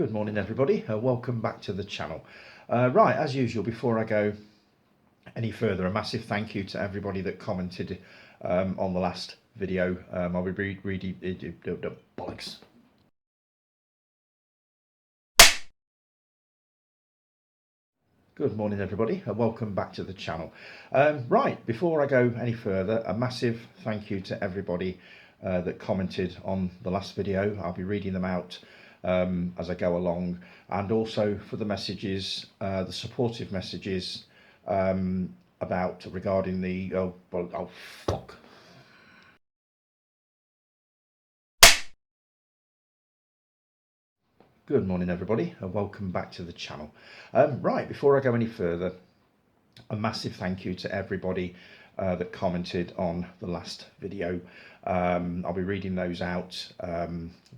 Good morning everybody, welcome back to the channel. Right, as usual, before I go any further, a massive thank you to everybody that commented on the last video. I'll be reading bollocks. Good morning everybody, welcome back to the channel. Right, before I go any further, a massive thank you to everybody that commented on the last video. I'll be reading them out as I go along, and also for the messages, the supportive messages regarding the fuck. Good morning everybody, welcome back to the channel. Right, before I go any further, a massive thank you to everybody that commented on the last video. I'll be reading those out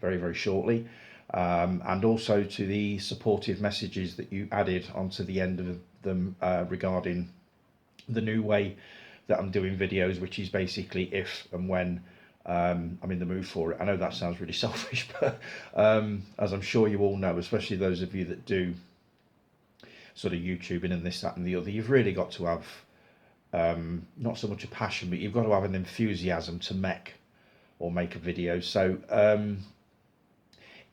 very shortly, and also to the supportive messages that you added onto the end of them regarding the new way that I'm doing videos, which is basically if and when I'm in the mood for it. I know that sounds really selfish, but as I'm sure you all know, especially those of you that do sort of YouTubing and this, that and the other, you've really got to have not so much a passion, but you've got to have an enthusiasm to make a video. So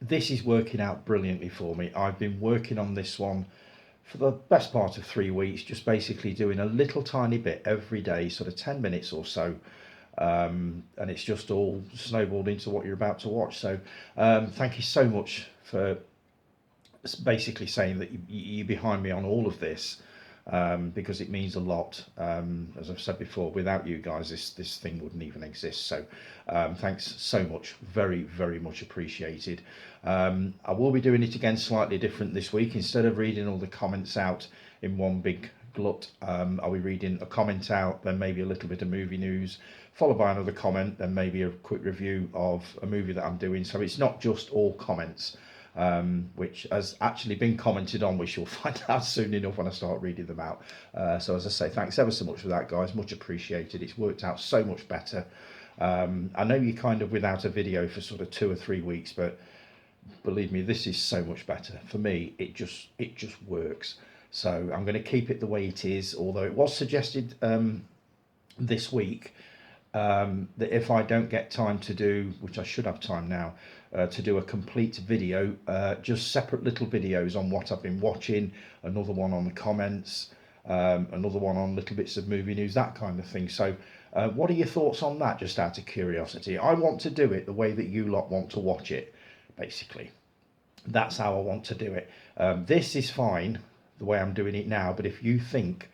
this is working out brilliantly for me. I've been working on this one for the best part of 3 weeks, just basically doing a little tiny bit every day, sort of 10 minutes or so. And it's just all snowballed into what you're about to watch. So thank you so much for basically saying that you're behind me on all of this, because it means a lot. As I've said before, without you guys this thing wouldn't even exist. So thanks so much, very much appreciated. I will be doing it again slightly different this week. Instead of reading all the comments out in one big glut, I'll be reading a comment out, then maybe a little bit of movie news, followed by another comment, then maybe a quick review of a movie that I'm doing. So it's not just all comments, which has actually been commented on, which you'll find out soon enough when I start reading them out. So as I say, thanks ever so much for that, guys, much appreciated. It's worked out so much better. I know you're kind of without a video for sort of 2 or 3 weeks, but believe me, this is so much better for me. It just works. So I'm going to keep it the way it is, although it was suggested this week that if I don't get time to do, which I should have time now, to do a complete video, just separate little videos on what I've been watching, another one on the comments, another one on little bits of movie news, that kind of thing. So what are your thoughts on that, just out of curiosity? I want to do it the way that you lot want to watch it, basically. That's how I want to do it. This is fine the way I'm doing it now, but if you think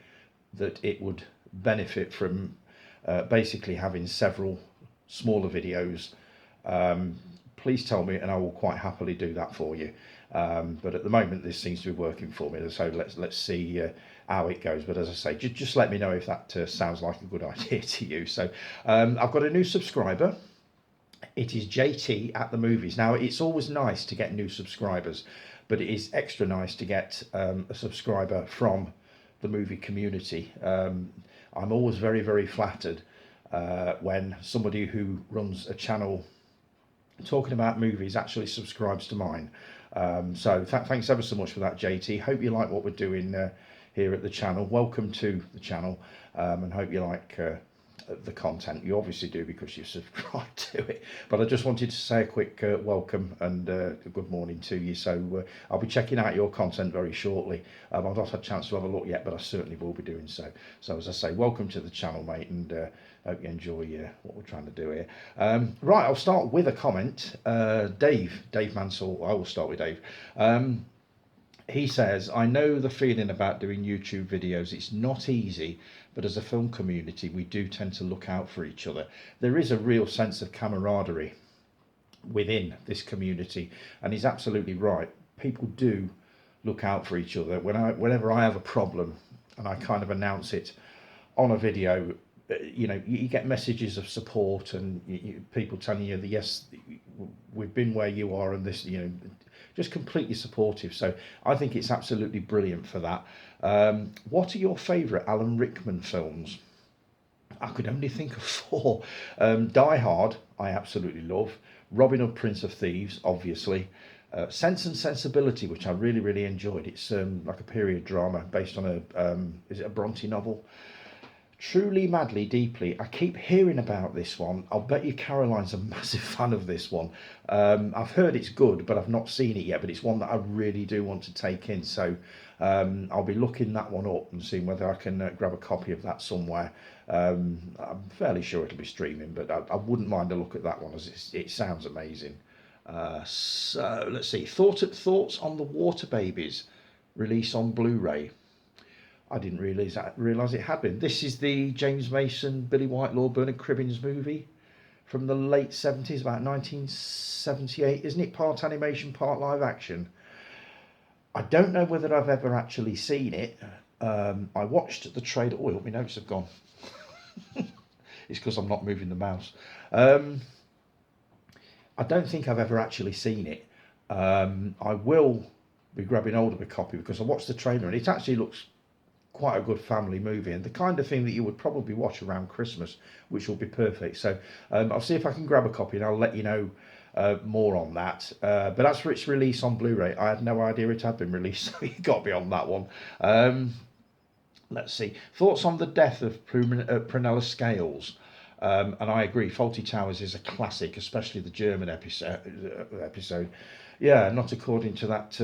that it would benefit from basically having several smaller videos, please tell me and I will quite happily do that for you. But at the moment this seems to be working for me, so let's see how it goes. But as I say, just let me know if that sounds like a good idea to you. So I've got a new subscriber. It is JT at the movies. Now, it's always nice to get new subscribers, but it is extra nice to get a subscriber from the movie community. I'm always very flattered when somebody who runs a channel talking about movies actually subscribes to mine. So thanks ever so much for that, JT. Hope you like what we're doing here at the channel. Welcome to the channel, and hope you like the content. You obviously do because you've subscribed to it, but I just wanted to say a quick welcome and good morning to you. So I'll be checking out your content very shortly. I've not had a chance to have a look yet, but I certainly will be doing so. So as I say, welcome to the channel, mate, and hope you enjoy what we're trying to do here. Right, I'll start with a comment. Dave Mansell, I will start with Dave. He says, I know the feeling about doing YouTube videos. It's not easy, but as a film community, we do tend to look out for each other. There is a real sense of camaraderie within this community, and he's absolutely right. People do look out for each other. Whenever I have a problem and I kind of announce it on a video, you know, you get messages of support and people telling you that, yes, we've been where you are, and this, you know, just completely supportive. So I think it's absolutely brilliant for that. What are your favourite Alan Rickman films? I could only think of 4. Die Hard, I absolutely love. Robin Hood, Prince of Thieves, obviously. Sense and Sensibility, which I really, really enjoyed. It's like a period drama based on is it a Bronte novel? Truly, Madly, Deeply. I keep hearing about this one. I'll bet you Caroline's a massive fan of this one. I've heard it's good, but I've not seen it yet. But it's one that I really do want to take in. So I'll be looking that one up and seeing whether I can grab a copy of that somewhere. I'm fairly sure it'll be streaming, but I wouldn't mind a look at that one as it sounds amazing. So let's see. Thoughts on the Water Babies release on Blu-ray. I didn't realise it had been. This is the James Mason, Billy Whitelaw, Bernard Cribbins movie from the late 70s, about 1978. Isn't it part animation, part live action? I don't know whether I've ever actually seen it. I watched the trailer. Oh, my notes have gone. It's because I'm not moving the mouse. I don't think I've ever actually seen it. I will be grabbing hold of a copy because I watched the trailer and it actually looks quite a good family movie and the kind of thing that you would probably watch around Christmas, which will be perfect. So I'll see if I can grab a copy and I'll let you know more on that. But as for its release on Blu-ray, I had no idea it had been released, so you got to be on that one. Let's see. Thoughts on the death of Prunella Scales? And I agree, Fawlty Towers is a classic, especially the German episode. Yeah, not according to that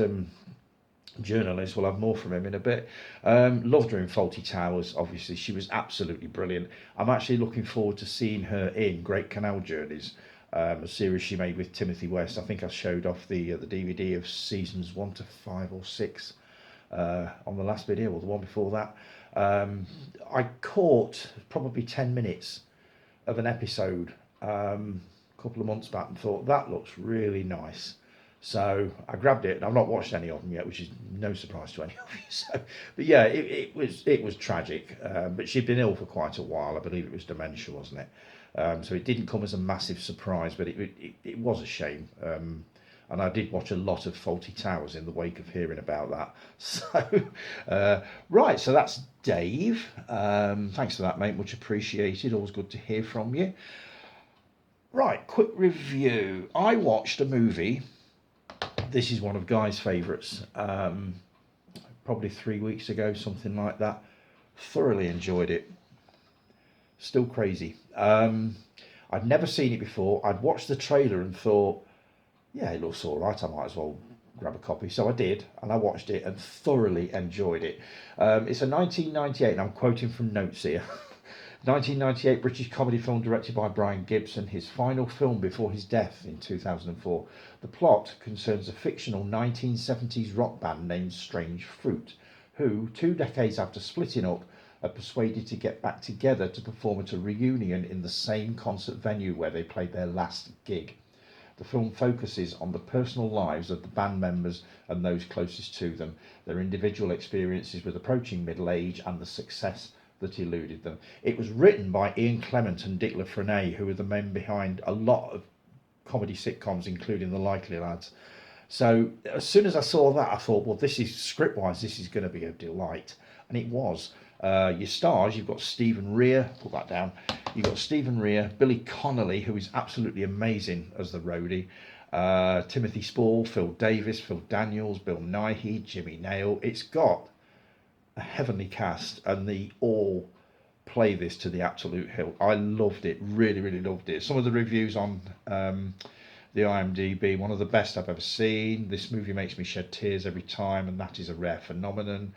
journalist. We'll have more from him in a bit. Loved her in Fawlty Towers, obviously. She was absolutely brilliant. I'm actually looking forward to seeing her in Great Canal Journeys, a series she made with Timothy West. I think I showed off the DVD of seasons 1 to 5 or 6 on the last video, or the one before that. I caught probably 10 minutes of an episode a couple of months back and thought that looks really nice, so I grabbed it and I've not watched any of them yet, which is no surprise to any of you. So, but yeah, it was tragic, but she'd been ill for quite a while. I believe it was dementia, wasn't it? So it didn't come as a massive surprise, but it was a shame. And I did watch a lot of Fawlty Towers in the wake of hearing about that. So, right, so that's Dave. Thanks for that, mate. Much appreciated. Always good to hear from you. Right, quick review. I watched a movie. This is one of Guy's favourites. Probably 3 weeks ago, something like that. Thoroughly enjoyed it. Still crazy. I'd never seen it before. I'd watched the trailer and thought, yeah, it looks all right. I might as well grab a copy. So I did, and I watched it and thoroughly enjoyed it. It's a 1998, and I'm quoting from notes here. 1998 British comedy film directed by Brian Gibson, his final film before his death in 2004. The plot concerns a fictional 1970s rock band named Strange Fruit, who, 2 decades after splitting up, are persuaded to get back together to perform at a reunion in the same concert venue where they played their last gig. The film focuses on the personal lives of the band members and those closest to them, their individual experiences with approaching middle age and the success that eluded them. It was written by Ian Clement and Dick LaFreniere, who are the men behind a lot of comedy sitcoms, including The Likely Lads. So as soon as I saw that, I thought, well, this is script-wise, this is going to be a delight. And it was. Your stars, you've got Stephen Rea, put that down. You've got Stephen Rea, Billy Connolly, who is absolutely amazing as the roadie, Timothy Spall, Phil Davis, Phil Daniels, Bill Nighy, Jimmy Nail. It's got a heavenly cast, and they all play this to the absolute hilt. I loved it, really, really loved it. Some of the reviews on the IMDb, one of the best I've ever seen. This movie makes me shed tears every time, and that is a rare phenomenon.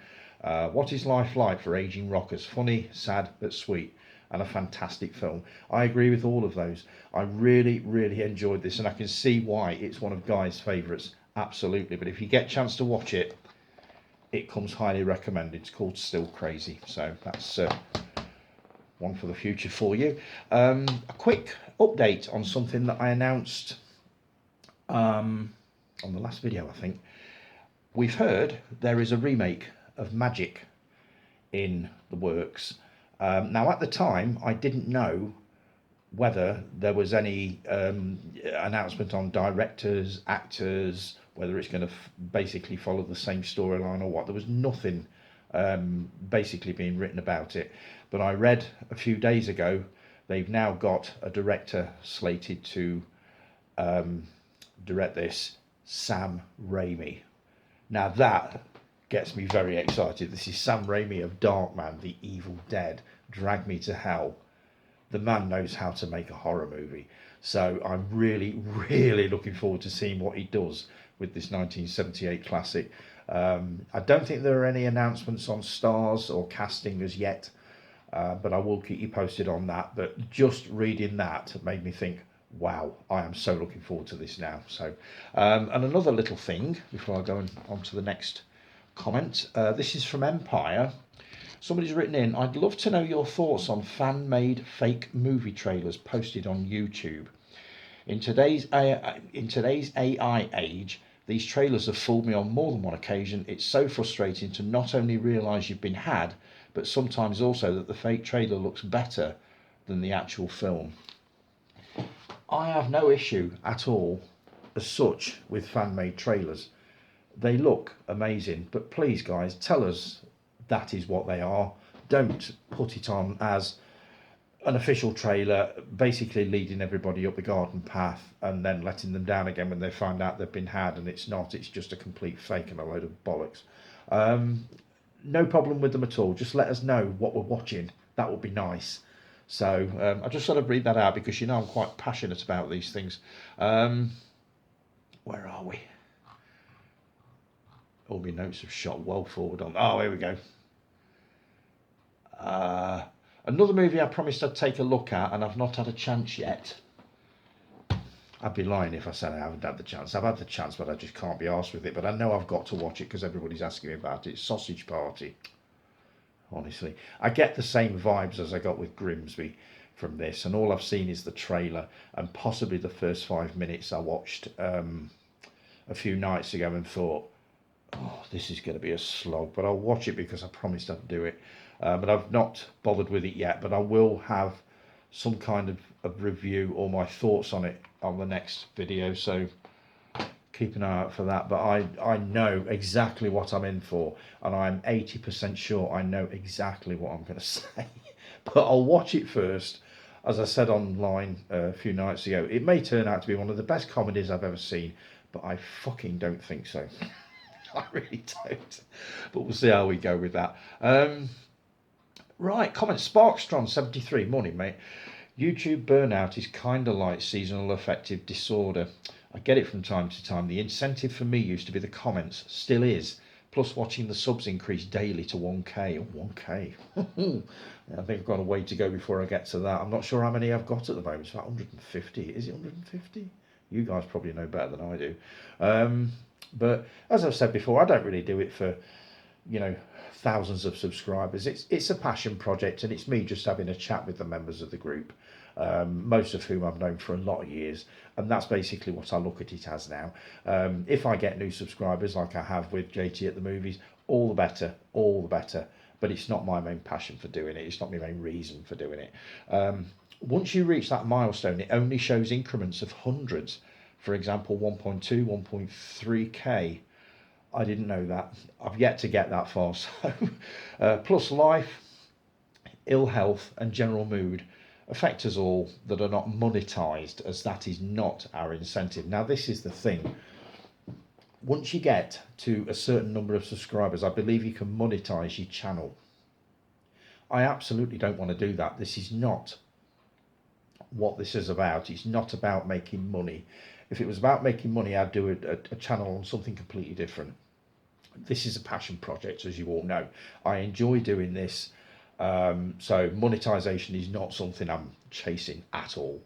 What is life like for aging rockers? Funny, sad, but sweet, and a fantastic film. I agree with all of those. I really, really enjoyed this, and I can see why it's one of Guy's favourites, absolutely. But if you get a chance to watch it, it comes highly recommended. It's called Still Crazy, so that's one for the future for you. A quick update on something that I announced on the last video, I think. We've heard there is a remake of Magic in the works. Now, at the time, I didn't know whether there was any announcement on directors, actors, whether it's going to basically follow the same storyline or what. There was nothing basically being written about it. But I read a few days ago, they've now got a director slated to direct this. Sam Raimi. Now that gets me very excited. This is Sam Raimi of Darkman, The Evil Dead, Drag Me to Hell. The man knows how to make a horror movie. So I'm really, really looking forward to seeing what he does with this 1978 classic. I don't think there are any announcements on stars or casting as yet, but I will keep you posted on that. But just reading that made me think, wow, I am so looking forward to this now. So, and another little thing before I go on to the next comment. This is from Empire. Somebody's written in, I'd love to know your thoughts on fan-made fake movie trailers posted on YouTube. In today's AI age, these trailers have fooled me on more than one occasion. It's so frustrating to not only realise you've been had, but sometimes also that the fake trailer looks better than the actual film. I have no issue at all as such with fan-made trailers. They look amazing, but please guys, tell us that is what they are. Don't put it on as an official trailer, basically leading everybody up the garden path and then letting them down again when they find out they've been had, and it's not. It's just a complete fake and a load of bollocks. No problem with them at all. Just let us know what we're watching. That would be nice. So I just sort of read that out because you know I'm quite passionate about these things. Where are we? All my notes have shot well forward on. Oh, here we go. Another movie I promised I'd take a look at and I've not had a chance yet. I'd be lying if I said I haven't had the chance. I've had the chance, but I just can't be arsed with it. But I know I've got to watch it because everybody's asking me about it. It's Sausage Party. Honestly, I get the same vibes as I got with Grimsby from this, and all I've seen is the trailer and possibly the first 5 minutes I watched a few nights ago and thought, oh, this is going to be a slog, but I'll watch it because I promised I'd do it. But I've not bothered with it yet, but I will have some kind of review or my thoughts on it on the next video, so keep an eye out for that. But I know exactly what I'm in for, and I'm 80% sure I know exactly what I'm going to say. But I'll watch it first. As I said online a few nights ago, it may turn out to be one of the best comedies I've ever seen, but I fucking don't think so. I really don't. But we'll see how we go with that. Right, comment Sparkstron73. Morning, mate. YouTube burnout is kind of like seasonal affective disorder. I get it from time to time. The incentive for me used to be the comments, still is. Plus watching the subs increase daily to 1k. Oh, 1k. I think I've got a way to go before I get to that. I'm not sure how many I've got at the moment. It's about 150. Is it 150? You guys probably know better than I do. But as I've said before, I don't really do it for, you know, thousands of subscribers. It's a passion project, and it's me just having a chat with the members of the group, most of whom I've known for a lot of years, and that's basically what I look at it as now. If I get new subscribers like I have with JT at the movies, all the better, all the better. But it's not my main passion for doing it. It's not my main reason for doing it. Once you reach that milestone, it only shows increments of hundreds. For example, 1.2, 1.3k. I didn't know that. I've yet to get that far. So, plus life, ill health, and general mood affect us all that are not monetized, as that is not our incentive. Now, this is the thing. Once you get to a certain number of subscribers, I believe you can monetize your channel. I absolutely don't want to do that. This is not what this is about. It's not about making money. If it was about making money, I'd do a channel on something completely different. This is a passion project, as you all know. I enjoy doing this, so monetization is not something I'm chasing at all.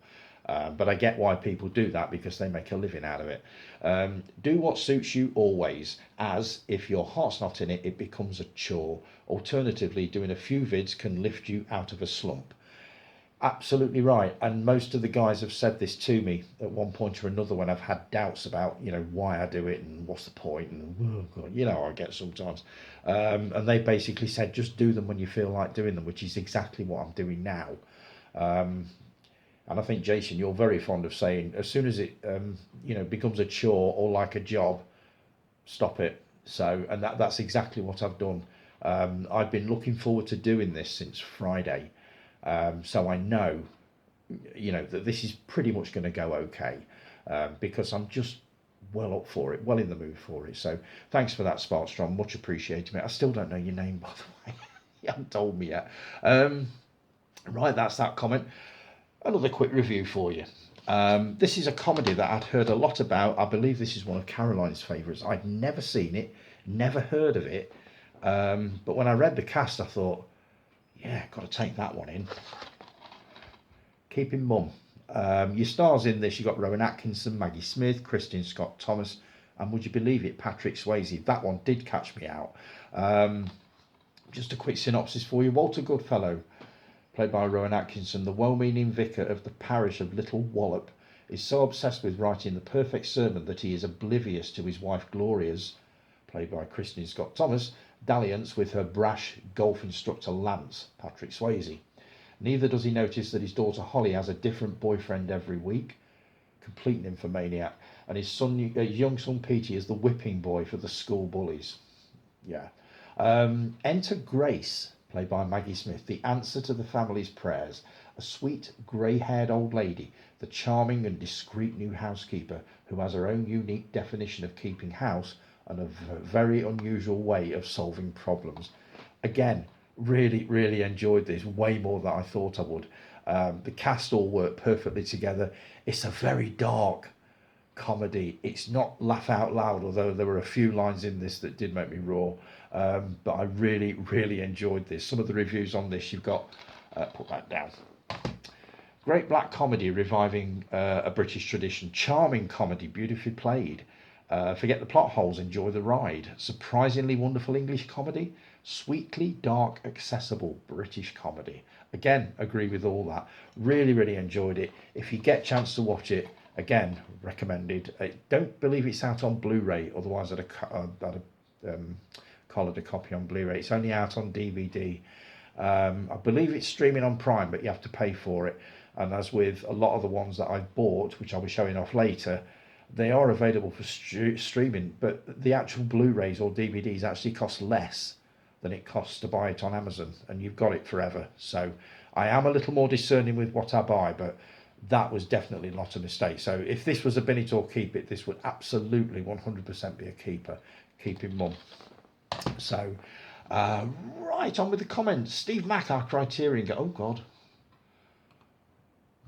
But I get why people do that, because they make a living out of it. Do what suits you always, as if your heart's not in it, it becomes a chore. Alternatively, doing a few vids can lift you out of a slump. Absolutely right, and most of the guys have said this to me at one point or another when I've had doubts about, you know, why I do it and what's the point, and oh God, you know, I get sometimes, and they basically said just do them when you feel like doing them, which is exactly what I'm doing now. And I think, Jason, you're very fond of saying as soon as it you know, becomes a chore or like a job, stop it. So, and that's exactly what I've done. I've been looking forward to doing this since Friday. So I know, you know, that this is pretty much going to go okay, because I'm just well up for it, well in the mood for it. So thanks for that, Sparkstrong. Much appreciated, mate. I still don't know your name, by the way. You haven't told me yet. Right, that's that comment. Another quick review for you. This is a comedy that I'd heard a lot about. I believe this is one of Caroline's favourites. I'd never seen it, never heard of it. But when I read the cast, I thought, yeah, got to take that one in. Keeping Mum. Your stars in this, you've got Rowan Atkinson, Maggie Smith, Kristin Scott Thomas, and would you believe it, Patrick Swayze. That one did catch me out. Just a quick synopsis for you. Walter Goodfellow, played by Rowan Atkinson, the well-meaning vicar of the parish of Little Wallop, is so obsessed with writing the perfect sermon that he is oblivious to his wife Gloria's, played by Kristin Scott Thomas, dalliance with her brash golf instructor Lance, Patrick Swayze. Neither does he notice that his daughter Holly has a different boyfriend every week, complete nymphomaniac, and his young son Petey is the whipping boy for the school bullies. Yeah. Enter Grace, played by Maggie Smith, the answer to the family's prayers, a sweet grey-haired old lady, the charming and discreet new housekeeper who has her own unique definition of keeping house and a very unusual way of solving problems. Again, really enjoyed this, way more than I thought I would. The cast all work perfectly together. It's a very dark comedy. It's not laugh out loud, although there were a few lines in this that did make me roar. But I really enjoyed this. Some of the reviews on this, you've got, put that down. Great black comedy reviving a British tradition. Charming comedy, beautifully played. Forget the plot holes, enjoy the ride. Surprisingly wonderful English comedy. Sweetly dark, accessible British comedy. Again, agree with all that. Really enjoyed it. If you get a chance to watch it, again, recommended. I don't believe it's out on Blu-ray, otherwise I'd have collared a copy on Blu-ray. It's only out on DVD. I believe it's streaming on Prime, but you have to pay for it. And as with a lot of the ones that I've bought, which I'll be showing off later, they are available for streaming, but the actual Blu-rays or DVDs actually cost less than it costs to buy it on Amazon, and you've got it forever. So I am a little more discerning with what I buy, but that was definitely not a mistake. So if this was a bin it or keep it, this would absolutely 100% be a keeper. Keeping Mum. So right, on with the comments. Steve Mack, our Criterion. Oh God.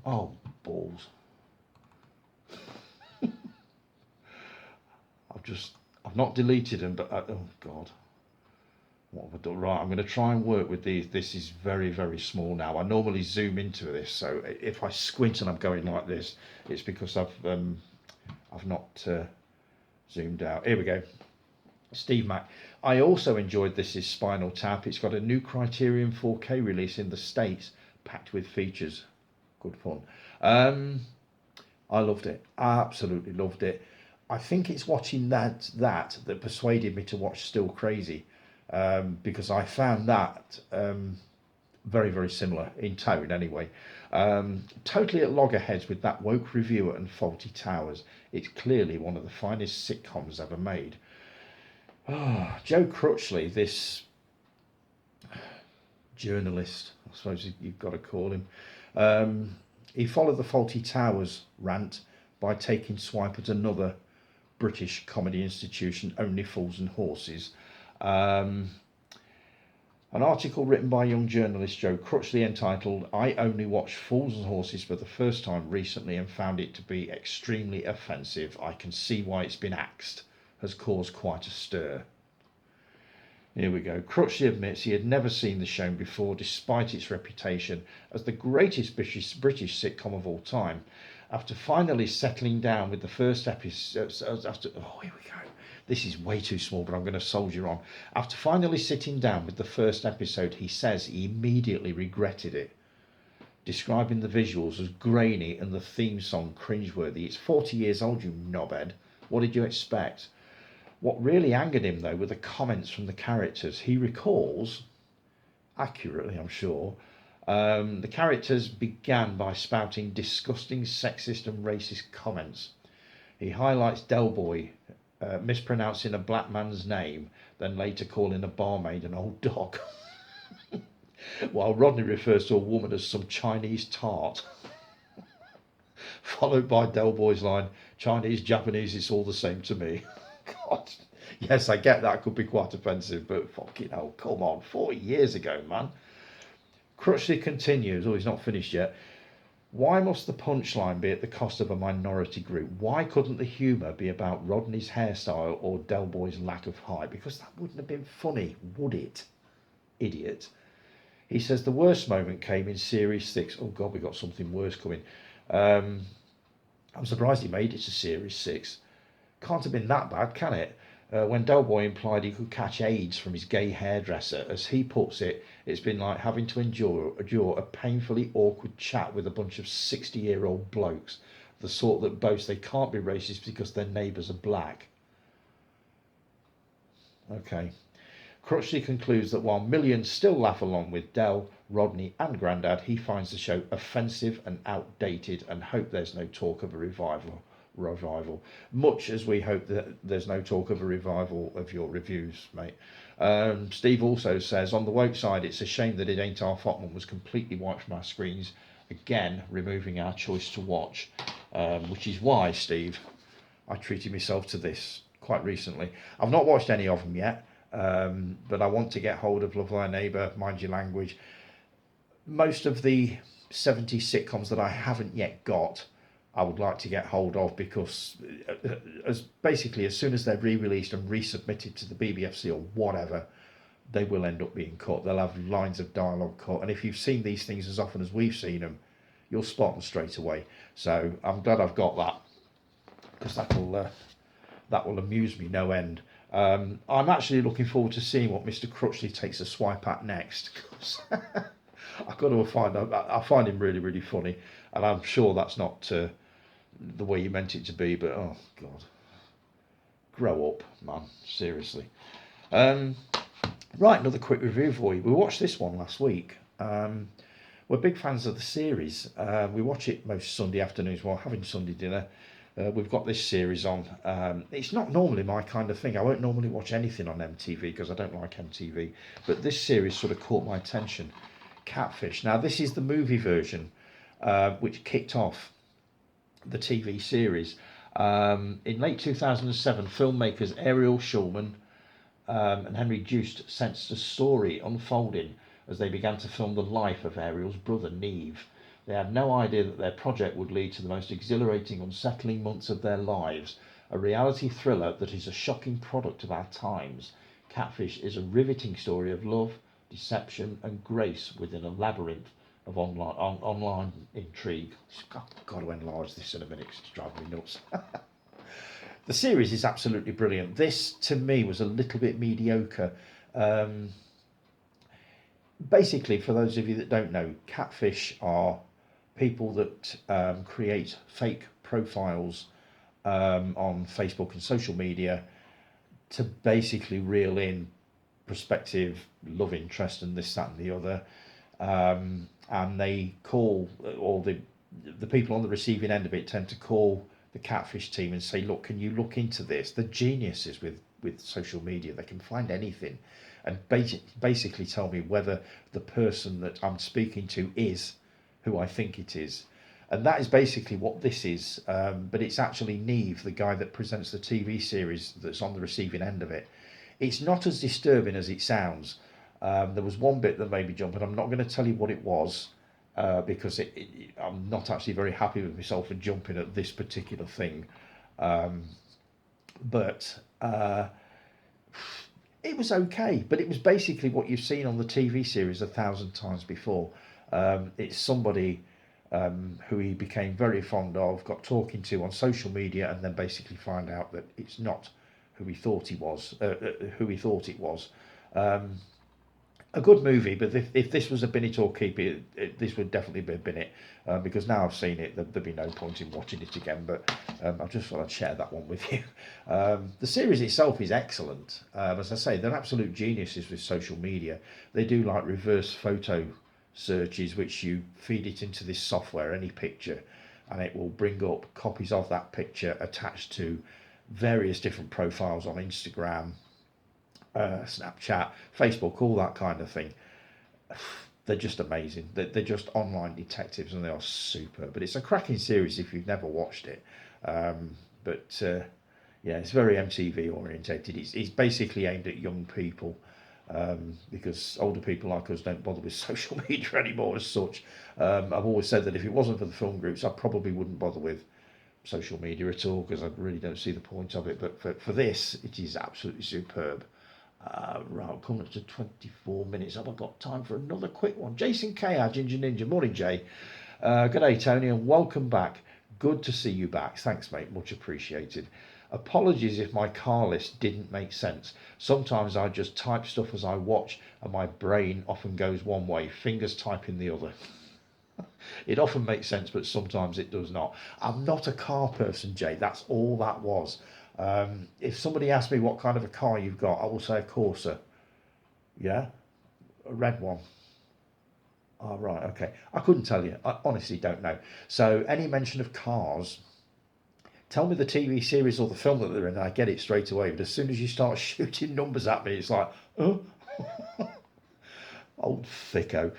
Oh balls. I've not deleted them, but oh God. What have I done? Right, I'm going to try and work with these. This is very small now. I normally zoom into this, so if I squint and I'm going like this, it's because I've not zoomed out. Here we go. Steve Mack. I also enjoyed This Is Spinal Tap. It's got a new Criterion 4K release in the States, packed with features. Good fun. I loved it. I absolutely loved it. I think it's watching that persuaded me to watch Still Crazy. Because I found that very similar in tone anyway. Totally at loggerheads with that woke reviewer and Faulty Towers. It's clearly one of the finest sitcoms ever made. Joe Crutchley, this journalist, I suppose you've got to call him, he followed the Faulty Towers rant by taking swipe at another British comedy institution, Only Fools and Horses. An article written by young journalist Joe Crutchley entitled "I only watched Fools and Horses for the first time recently and found it to be extremely offensive. I can see why it's been axed," has caused quite a stir. Here we go. Crutchley admits he had never seen the show before, despite its reputation as the greatest British sitcom of all time. After finally settling down with the first episode, here we go. This is way too small, but I'm going to soldier on. After finally sitting down with the first episode, he says he immediately regretted it, describing the visuals as grainy and the theme song cringeworthy. It's 40 years old, you knobhead. What did you expect? What really angered him, though, were the comments from the characters. He recalls, accurately I'm sure, the characters began by spouting disgusting sexist and racist comments. He highlights Del Boy mispronouncing a black man's name, then later calling a barmaid an old dog, while Rodney refers to a woman as some Chinese tart. Followed by Del Boy's line, Chinese, Japanese, it's all the same to me. God, yes, I get that could be quite offensive, but fucking hell, come on, 40 years ago, man. Crutchley continues, oh, he's not finished yet. Why must the punchline be at the cost of a minority group? Why couldn't the humour be about Rodney's hairstyle or Del Boy's lack of height? Because that wouldn't have been funny, would it? Idiot. He says the worst moment came in Series 6. Oh, God, we got something worse coming. I'm surprised he made it to Series 6. Can't have been that bad, can it? When Del Boy implied he could catch AIDS from his gay hairdresser, as he puts it, it's been like having to endure a painfully awkward chat with a bunch of 60-year-old blokes, the sort that boast they can't be racist because their neighbours are black. Okay. Crutchley concludes that while millions still laugh along with Del, Rodney and Grandad, he finds the show offensive and outdated and hope there's no talk of a revival. Much as we hope that there's no talk of a revival of your reviews, mate. Steve also says, on the woke side, it's a shame that It Ain't Our Fault was completely wiped from our screens, again removing our choice to watch, which is why, Steve, I treated myself to this quite recently. I've not watched any of them yet, but I want to get hold of Love Thy Neighbour, Mind Your Language. Most of the 70s sitcoms that I haven't yet got, I would like to get hold of, because as soon as they're re-released and resubmitted to the BBFC or whatever, they will end up being cut. They'll have lines of dialogue cut, and if you've seen these things as often as we've seen them, you'll spot them straight away. So I'm glad I've got that, because that will amuse me no end. I'm actually looking forward to seeing what Mr. Crutchley takes a swipe at next. I've got to I find him really, really funny, and I'm sure that's not the way you meant it to be, but oh God, grow up, man, seriously. Right, another quick review for you. We watched this one last week. We're big fans of the series. We watch it most Sunday afternoons while having Sunday dinner. We've got this series on. It's not normally my kind of thing. I won't normally watch anything on MTV because I don't like MTV, but this series sort of caught my attention. Catfish. Now, this is the movie version, which kicked off the TV series. In late 2007, filmmakers Ariel Schulman and Henry Joost sensed a story unfolding as they began to film the life of Ariel's brother, Neve. They had no idea that their project would lead to the most exhilarating, unsettling months of their lives, a reality thriller that is a shocking product of our times. Catfish is a riveting story of love, deception and grace within a labyrinth of online intrigue. I've got to enlarge this in a minute because it's driving me nuts. The series is absolutely brilliant. This, to me, was a little bit mediocre. Basically, for those of you that don't know, catfish are people that create fake profiles on Facebook and social media to basically reel in prospective love interest and this, that and the other. And they call, or the people on the receiving end of it tend to call the catfish team and say, look, can you look into this? The geniuses with social media, they can find anything and basically tell me whether the person that I'm speaking to is who I think it is. And that is basically what this is. But it's actually Neve, the guy that presents the TV series, that's on the receiving end of it. It's not as disturbing as it sounds. There was one bit that made me jump, and I'm not going to tell you what it was, because I'm not actually very happy with myself for jumping at this particular thing. But it was okay. But it was basically what you've seen on the TV series 1,000 times before. It's somebody who he became very fond of, got talking to on social media, and then basically find out that it's not who he thought he was, who he thought it was. A good movie, but if this was a bin it or keep it, this would definitely be a bin it, because now I've seen it, there'd be no point in watching it again, but I just thought I'd share that one with you. The series itself is excellent. As I say, they're absolute geniuses with social media. They do like reverse photo searches, which you feed it into this software, any picture, and it will bring up copies of that picture attached to various different profiles on Instagram, Snapchat, Facebook, all that kind of thing. They're just amazing. They're just online detectives, and they are super. But it's a cracking series if you've never watched it. But yeah, it's very MTV orientated. It's basically aimed at young people, because older people like us don't bother with social media anymore as such. I've always said that if it wasn't for the film groups, I probably wouldn't bother with social media at all, because I really don't see the point of it. But for this, it is absolutely superb. Right, coming up to 24 minutes. Have I got time for another quick one? Jason K, our Ginger Ninja. Morning, Jay. Good day, Tony, and welcome back. Good to see you back. Thanks, mate. Much appreciated. Apologies if my car list didn't make sense. Sometimes I just type stuff as I watch, and my brain often goes one way, fingers typing the other. It often makes sense, but sometimes it does not. I'm not a car person, Jay. That's all that was. If somebody asks me what kind of a car you've got, I will say a Corsa. Yeah? A red one. Oh, right, okay. I couldn't tell you. I honestly don't know. So, any mention of cars, tell me the TV series or the film that they're in, and I get it straight away. But as soon as you start shooting numbers at me, it's like, oh, old thicko.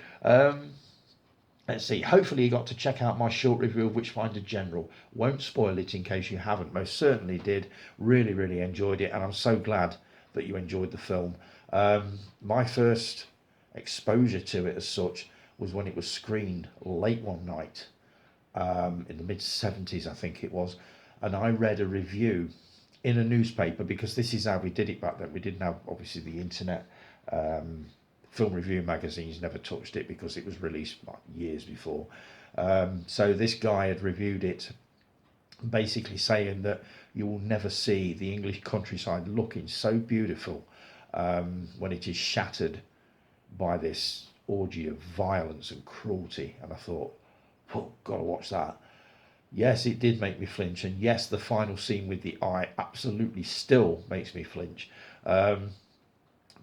Let's see. Hopefully, you got to check out my short review of Witchfinder General. Won't spoil it in case you haven't. Most certainly did. Really, really enjoyed it, and I'm so glad that you enjoyed the film. My first exposure to it as such was when it was screened late one night, in the mid-70s, I think it was, and I read a review in a newspaper, because this is how we did it back then. We didn't have, obviously, the internet. Film review magazines never touched it because it was released like years before. So this guy had reviewed it, basically saying that you will never see the English countryside looking so beautiful when it is shattered by this orgy of violence and cruelty. And I thought, oh, gotta watch that. Yes, it did make me flinch, and yes, the final scene with the eye absolutely still makes me flinch.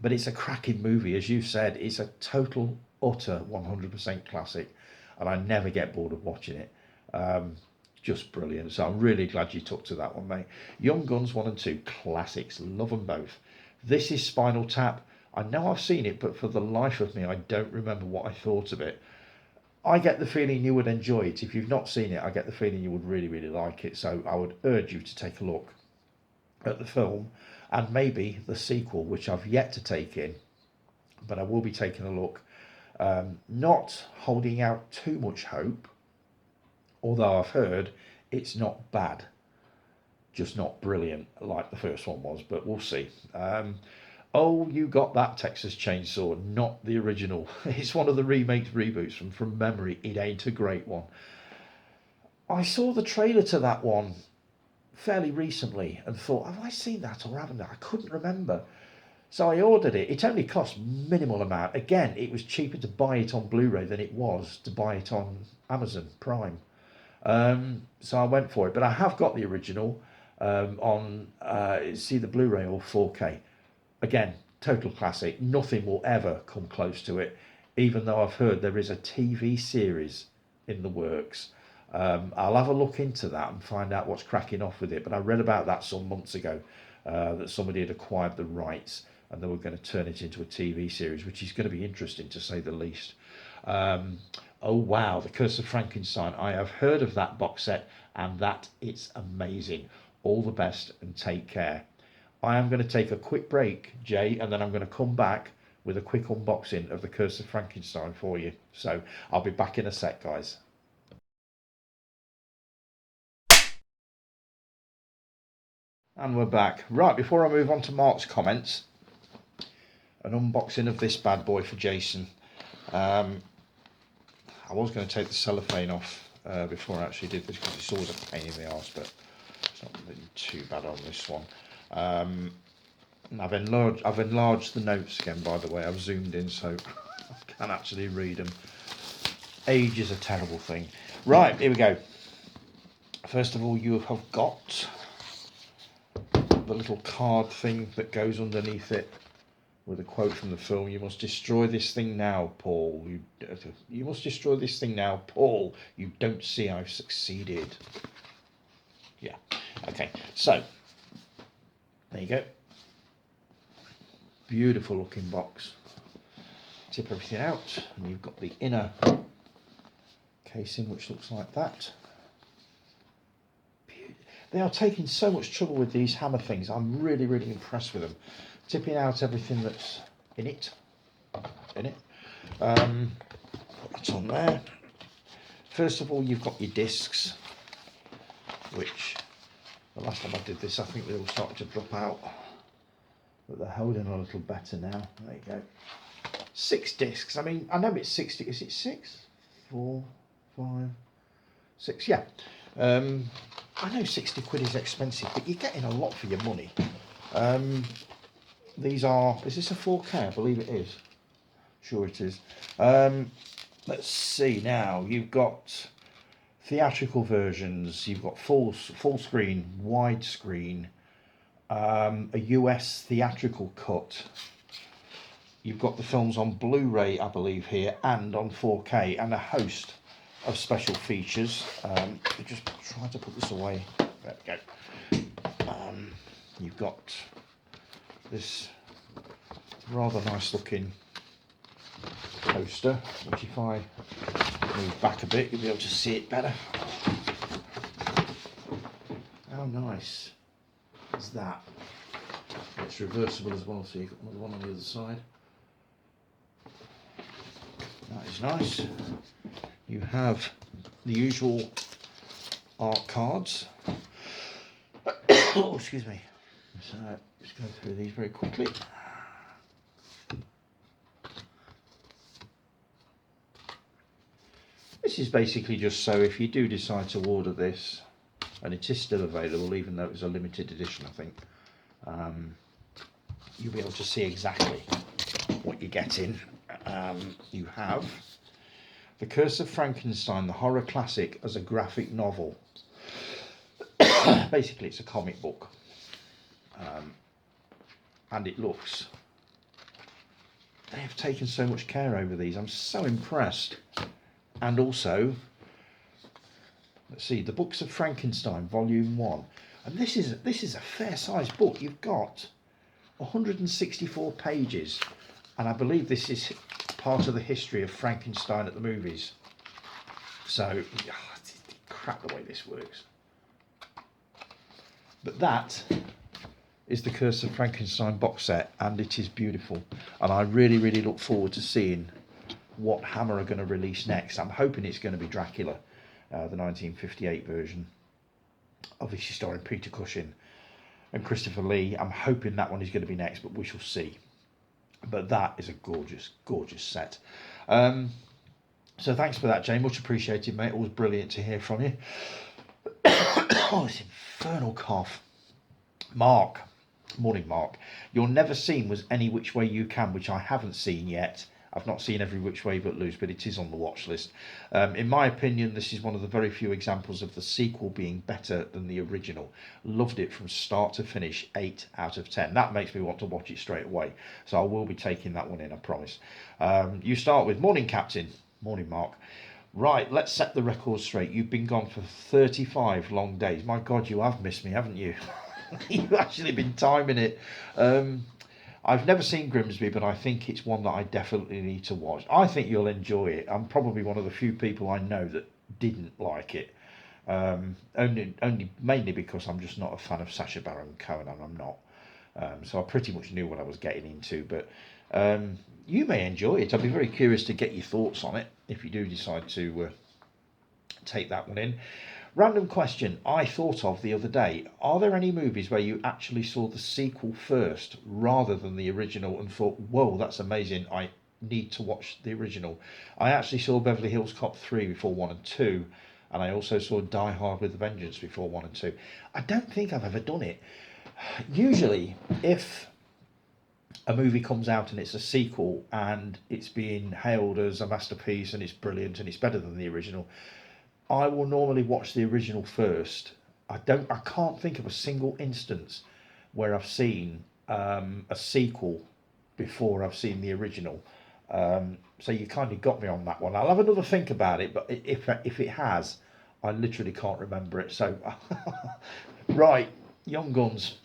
But it's a cracking movie, as you said. It's a total, utter 100% classic, and I never get bored of watching it. Just brilliant. So I'm really glad you took to that one, mate. Young Guns 1 and 2, classics. Love them both. This is Spinal Tap. I know I've seen it, but for the life of me, I don't remember what I thought of it. I get the feeling you would enjoy it. If you've not seen it, I get the feeling you would really, really like it. So I would urge you to take a look at the film, and maybe the sequel, which I've yet to take in, but I will be taking a look. Not holding out too much hope, although I've heard it's not bad, just not brilliant like the first one was, but we'll see. Oh, you got that Texas Chainsaw, not the original. It's one of the remakes, reboots from memory. It ain't a great one. I saw the trailer to that one fairly recently and thought, have I seen that or haven't I? I couldn't remember. So I ordered it. It only cost minimal amount. Again, it was cheaper to buy it on Blu-ray than it was to buy it on Amazon Prime. So I went for it. But I have got the original on see the Blu-ray or 4K. Again, total classic. Nothing will ever come close to it, even though I've heard there is a TV series in the works. I'll have a look into that and find out what's cracking off with it. But I read about that some months ago, that somebody had acquired the rights and they were going to turn it into a TV series, which is going to be interesting to say the least. Oh wow, The Curse of Frankenstein. I have heard of that box set, and that it's amazing. All the best and take care. I am going to take a quick break, Jay, and then I'm going to come back with a quick unboxing of The Curse of Frankenstein for you. So I'll be back in a sec, guys. And we're back. Right, before I move on to Mark's comments, an unboxing of this bad boy for Jason. I was going to take the cellophane off before I actually did this, because it's always a pain in the arse, but it's not really too bad on this one. I've enlarged the notes again, by the way. I've zoomed in so I can actually read them. Age is a terrible thing. Right, here we go. First of all, you have got the little card thing that goes underneath it with a quote from the film. You must destroy this thing now, Paul. You must destroy this thing now, Paul. You don't see I've succeeded. Yeah. Okay. So there you go. Beautiful looking box. Tip everything out, and you've got the inner casing, which looks like that. They are taking so much trouble with these hammer things. I'm really, really impressed with them. Tipping out everything that's in it. Put that on there. First of all, you've got your discs, which the last time I did this, I think they all started to drop out, but they're holding a little better now. There you go. 6 discs. I mean, I know it's 60. Is it 6? 4, 5, 6. Yeah. I know 60 quid is expensive, but you're getting a lot for your money. These are. Is this a 4K? I believe it is. Sure it is. Let's see now. You've got theatrical versions. You've got full screen, widescreen, a US theatrical cut. You've got the films on Blu-ray, I believe, here, and on 4K, and a host of special features. Just try to put this away. There we go. You've got this rather nice looking poster, which if I move back a bit, you'll be able to see it better. How nice is that? It's reversible as well, so you've got another one on the other side. That is nice. You have the usual art cards. Oh, excuse me. So just go through these very quickly. This is basically just so if you do decide to order this, and it is still available, even though it's a limited edition, I think, you'll be able to see exactly what you're getting. You have The Curse of Frankenstein, the horror classic, as a graphic novel. Basically, it's a comic book, and it looks. They have taken so much care over these. I'm so impressed. And also, let's see, The Books of Frankenstein, Volume 1. And this is a fair-sized book. You've got 164 pages, and I believe this is part of the history of Frankenstein at the movies. So, it's crap the way this works. But that is The Curse of Frankenstein box set, and it is beautiful. And I really, really look forward to seeing what Hammer are going to release next. I'm hoping it's going to be Dracula, the 1958 version, obviously starring Peter Cushing and Christopher Lee. I'm hoping that one is going to be next, but we shall see. But that is a gorgeous, gorgeous set. So thanks for that, Jay. Much appreciated, mate. Always brilliant to hear from you. Oh, this infernal cough. Mark. Morning, Mark. Your Never Seen was Any Which Way You Can, which I haven't seen yet. I've not seen Every Which Way But Loose, but it is on the watch list. In my opinion, this is one of the very few examples of the sequel being better than the original. Loved it from start to finish, 8 out of 10. That makes me want to watch it straight away. So I will be taking that one in, I promise. You start with, Morning, Captain. Morning, Mark. Right, let's set the record straight. You've been gone for 35 long days. My God, you have missed me, haven't you? You've actually been timing it. I've never seen Grimsby, but I think it's one that I definitely need to watch. I think you'll enjoy it. I'm probably one of the few people I know that didn't like it. Only mainly because I'm just not a fan of Sacha Baron Cohen, and I'm not. So I pretty much knew what I was getting into. But you may enjoy it. I'd be very curious to get your thoughts on it if you do decide to take that one in. Random question I thought of the other day. Are there any movies where you actually saw the sequel first rather than the original and thought, whoa, that's amazing, I need to watch the original? I actually saw Beverly Hills Cop 3 before 1 and 2, and I also saw Die Hard with a Vengeance before 1 and 2. I don't think I've ever done it. Usually, if a movie comes out and it's a sequel and it's being hailed as a masterpiece and it's brilliant and it's better than the original, I will normally watch the original first. I can't think of a single instance where I've seen a sequel before I've seen the original. So you kind of got me on that one. I'll have another think about it, but if it has, I literally can't remember it. So, right, Young Guns.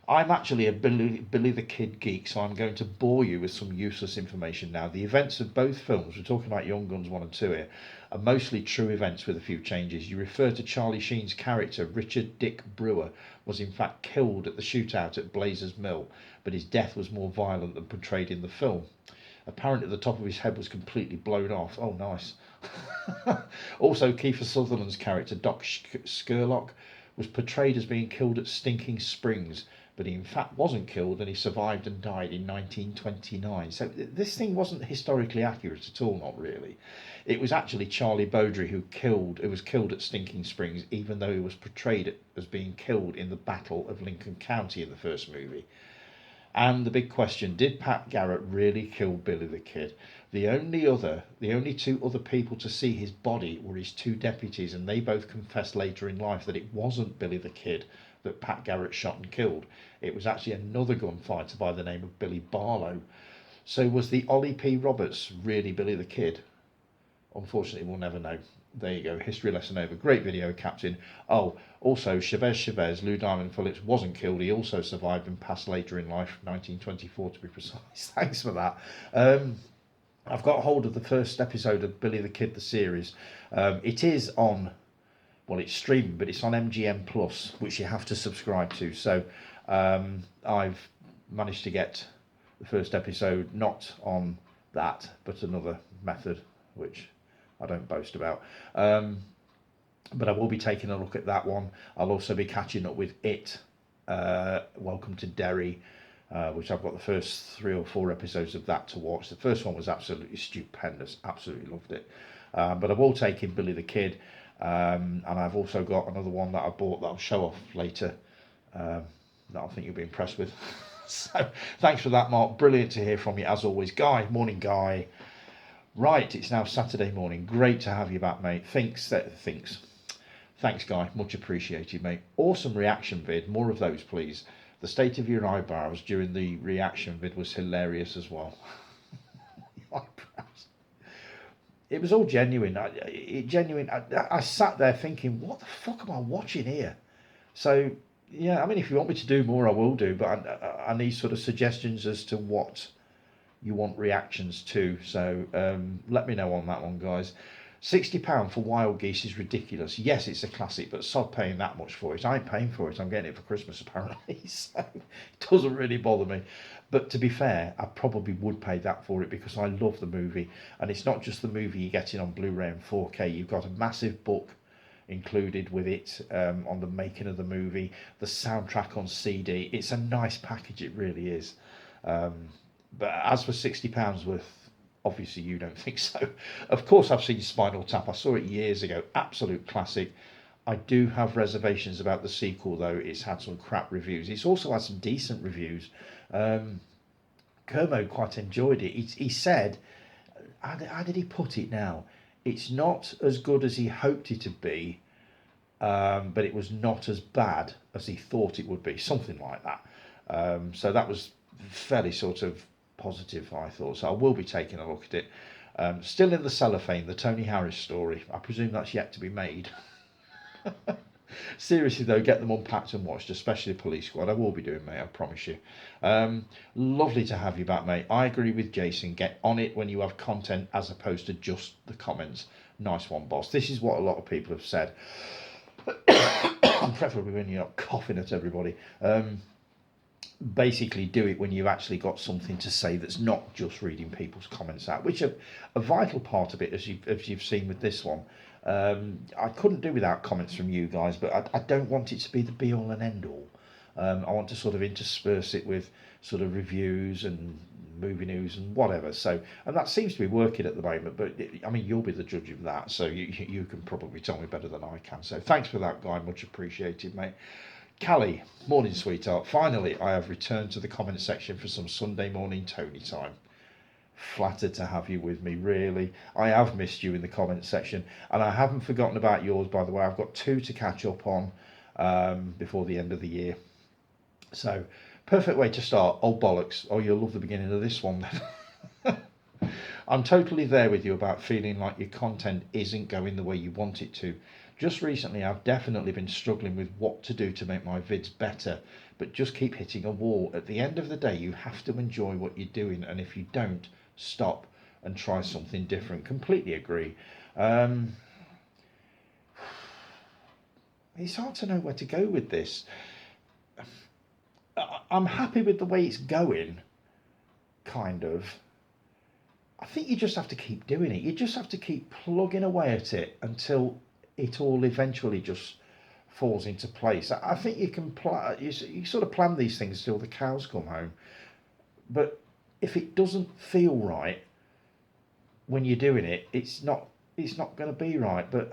I'm actually a Billy the Kid geek, so I'm going to bore you with some useless information now. The events of both films, we're talking about Young Guns 1 and 2 here, are mostly true events with a few changes. You refer to Charlie Sheen's character, Richard Dick Brewer, was in fact killed at the shootout at Blazers Mill, but his death was more violent than portrayed in the film. Apparently, the top of his head was completely blown off. Oh, nice. Also, Kiefer Sutherland's character, Doc Skurlock, was portrayed as being killed at Stinking Springs, but he in fact wasn't killed and he survived and died in 1929. So this thing wasn't historically accurate at all, not really. It was actually Charlie Bowdry who was killed at Stinking Springs, even though he was portrayed as being killed in the Battle of Lincoln County in the first movie. And the big question, did Pat Garrett really kill Billy the Kid? The only two other people to see his body were his two deputies, and they both confessed later in life that it wasn't Billy the Kid that Pat Garrett shot and killed. It was actually another gunfighter by the name of Billy Barlow. So was the Ollie P. Roberts really Billy the Kid? Unfortunately, we'll never know. There you go, history lesson over. Great video, Captain. Oh, also, Chavez, Lou Diamond Phillips, wasn't killed. He also survived and passed later in life, 1924 to be precise. Thanks for that. I've got hold of the first episode of Billy the Kid, the series. It is on, well, it's streaming, but it's on MGM Plus, which you have to subscribe to. So I've managed to get the first episode not on that, but another method, which I don't boast about. But I will be taking a look at that one. I'll also be catching up with It, Welcome to Derry, which I've got the first 3 or 4 episodes of that to watch. The first one was absolutely stupendous. Absolutely loved it. But I will take in Billy the Kid. And I've also got another one that I bought that I'll show off later that I think you'll be impressed with. So thanks for that, Mark. Brilliant to hear from you as always. Guy, morning, Guy. Right, it's now Saturday morning. Great to have you back, mate. Thanks, Guy. Much appreciated, mate. Awesome reaction vid. More of those, please. The state of your eyebrows during the reaction vid was hilarious as well. Eyebrows. It was all genuine. I sat there thinking, what the fuck am I watching here? So, yeah, I mean, if you want me to do more, I will do. But I need sort of suggestions as to what you want reactions to, so let me know on that one, guys. £60 for Wild Geese is ridiculous. Yes, it's a classic, but sod paying that much for it. I ain't paying for it. I'm getting it for Christmas apparently, so it doesn't really bother me. But to be fair, I probably would pay that for it because I love the movie, and it's not just the movie you're getting on Blu-ray and 4K. You've got a massive book included with it on the making of the movie, the soundtrack on CD. It's a nice package, it really is. But as for £60 worth, obviously you don't think so. Of course I've seen Spinal Tap. I saw it years ago. Absolute classic. I do have reservations about the sequel, though. It's had some crap reviews. It's also had some decent reviews. Kermode quite enjoyed it. He said, how did he put it now? It's not as good as he hoped it to be, but it was not as bad as he thought it would be. Something like that. So that was fairly sort of positive, I thought. So I will be taking a look at it. Still in the cellophane, the Tony Harris story. I presume that's yet to be made. Seriously though, get them unpacked and watched, especially Police Squad. I will be doing, mate, I promise you. Lovely to have you back, mate. I agree with Jason. Get on it when you have content as opposed to just the comments. Nice one, boss. This is what a lot of people have said. Preferably when you're not coughing at everybody. Basically do it when you've actually got something to say that's not just reading people's comments out, which are a vital part of it, as you've seen with this one. I couldn't do without comments from you guys, but I don't want it to be the be all and end all. I want to sort of intersperse it with sort of reviews and movie news and whatever. So, and that seems to be working at the moment, but I mean, you'll be the judge of that, so you can probably tell me better than I can. So thanks for that, Guy. Much appreciated, mate. Callie, morning, sweetheart. Finally, I have returned to the comment section for some Sunday morning Tony time. Flattered to have you with me, really. I have missed you in the comment section, and I haven't forgotten about yours, by the way. I've got 2 to catch up on before the end of the year. So, perfect way to start. Oh, bollocks. Oh, you'll love the beginning of this one then. I'm totally there with you about feeling like your content isn't going the way you want it to. Just recently, I've definitely been struggling with what to do to make my vids better, but just keep hitting a wall. At the end of the day, you have to enjoy what you're doing, and if you don't, stop and try something different. Completely agree. Um, it's hard to know where to go with this. I'm happy with the way it's going, kind of. I think you just have to keep doing it. You just have to keep plugging away at it until it all eventually just falls into place. I think you can you sort of plan these things till the cows come home. But if it doesn't feel right when you're doing it, it's not going to be right. But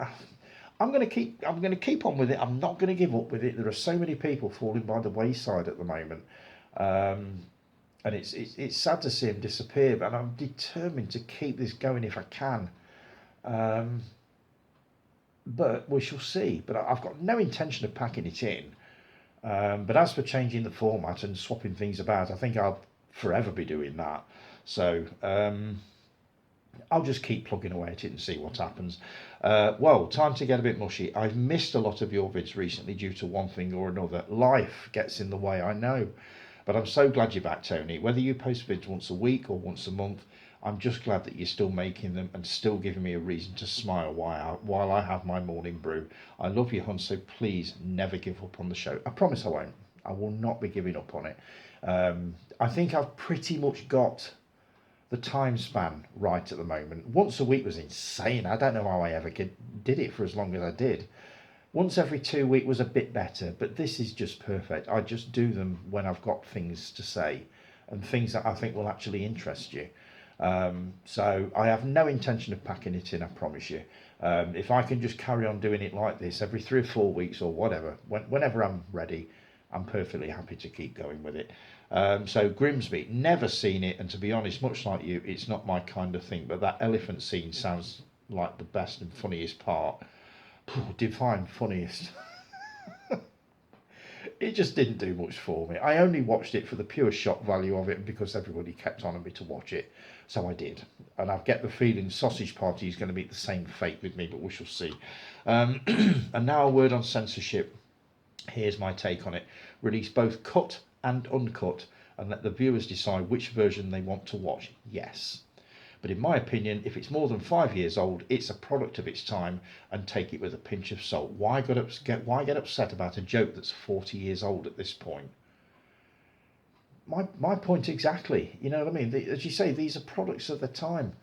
I'm going to keep on with it. I'm not going to give up with it. There are so many people falling by the wayside at the moment. And it's sad to see him disappear, but I'm determined to keep this going if I can. But we shall see. But I've got no intention of packing it in. But as for changing the format and swapping things about, I think I'll forever be doing that. So I'll just keep plugging away at it and see what happens. Well, time to get a bit mushy. I've missed a lot of your vids recently due to one thing or another. Life gets in the way, I know. But I'm so glad you're back, Tony. Whether you post vids once a week or once a month, I'm just glad that you're still making them and still giving me a reason to smile while I have my morning brew. I love you, hun, so please never give up on the show. I promise I won't. I will not be giving up on it. I think I've pretty much got the time span right at the moment. Once a week was insane. I don't know how I ever did it for as long as I did. Once every 2 weeks was a bit better, but this is just perfect. I just do them when I've got things to say and things that I think will actually interest you. So I have no intention of packing it in, I promise you. If I can just carry on doing it like this every 3 or 4 weeks or whatever, whenever I'm ready, I'm perfectly happy to keep going with it. So Grimsby, never seen it, and to be honest, much like you, it's not my kind of thing, but that elephant scene sounds like the best and funniest part. Define funniest. It just didn't do much for me. I only watched it for the pure shock value of it and because everybody kept on me to watch it. So I did. And I get the feeling Sausage Party is going to meet the same fate with me, but we shall see. And now a word on censorship. Here's my take on it. Release both cut and uncut and let the viewers decide which version they want to watch. Yes. But in my opinion, if it's more than 5 years old, it's a product of its time and take it with a pinch of salt. Why get upset about a joke that's 40 years old at this point? My point exactly. You know what I mean? As you say, these are products of the time.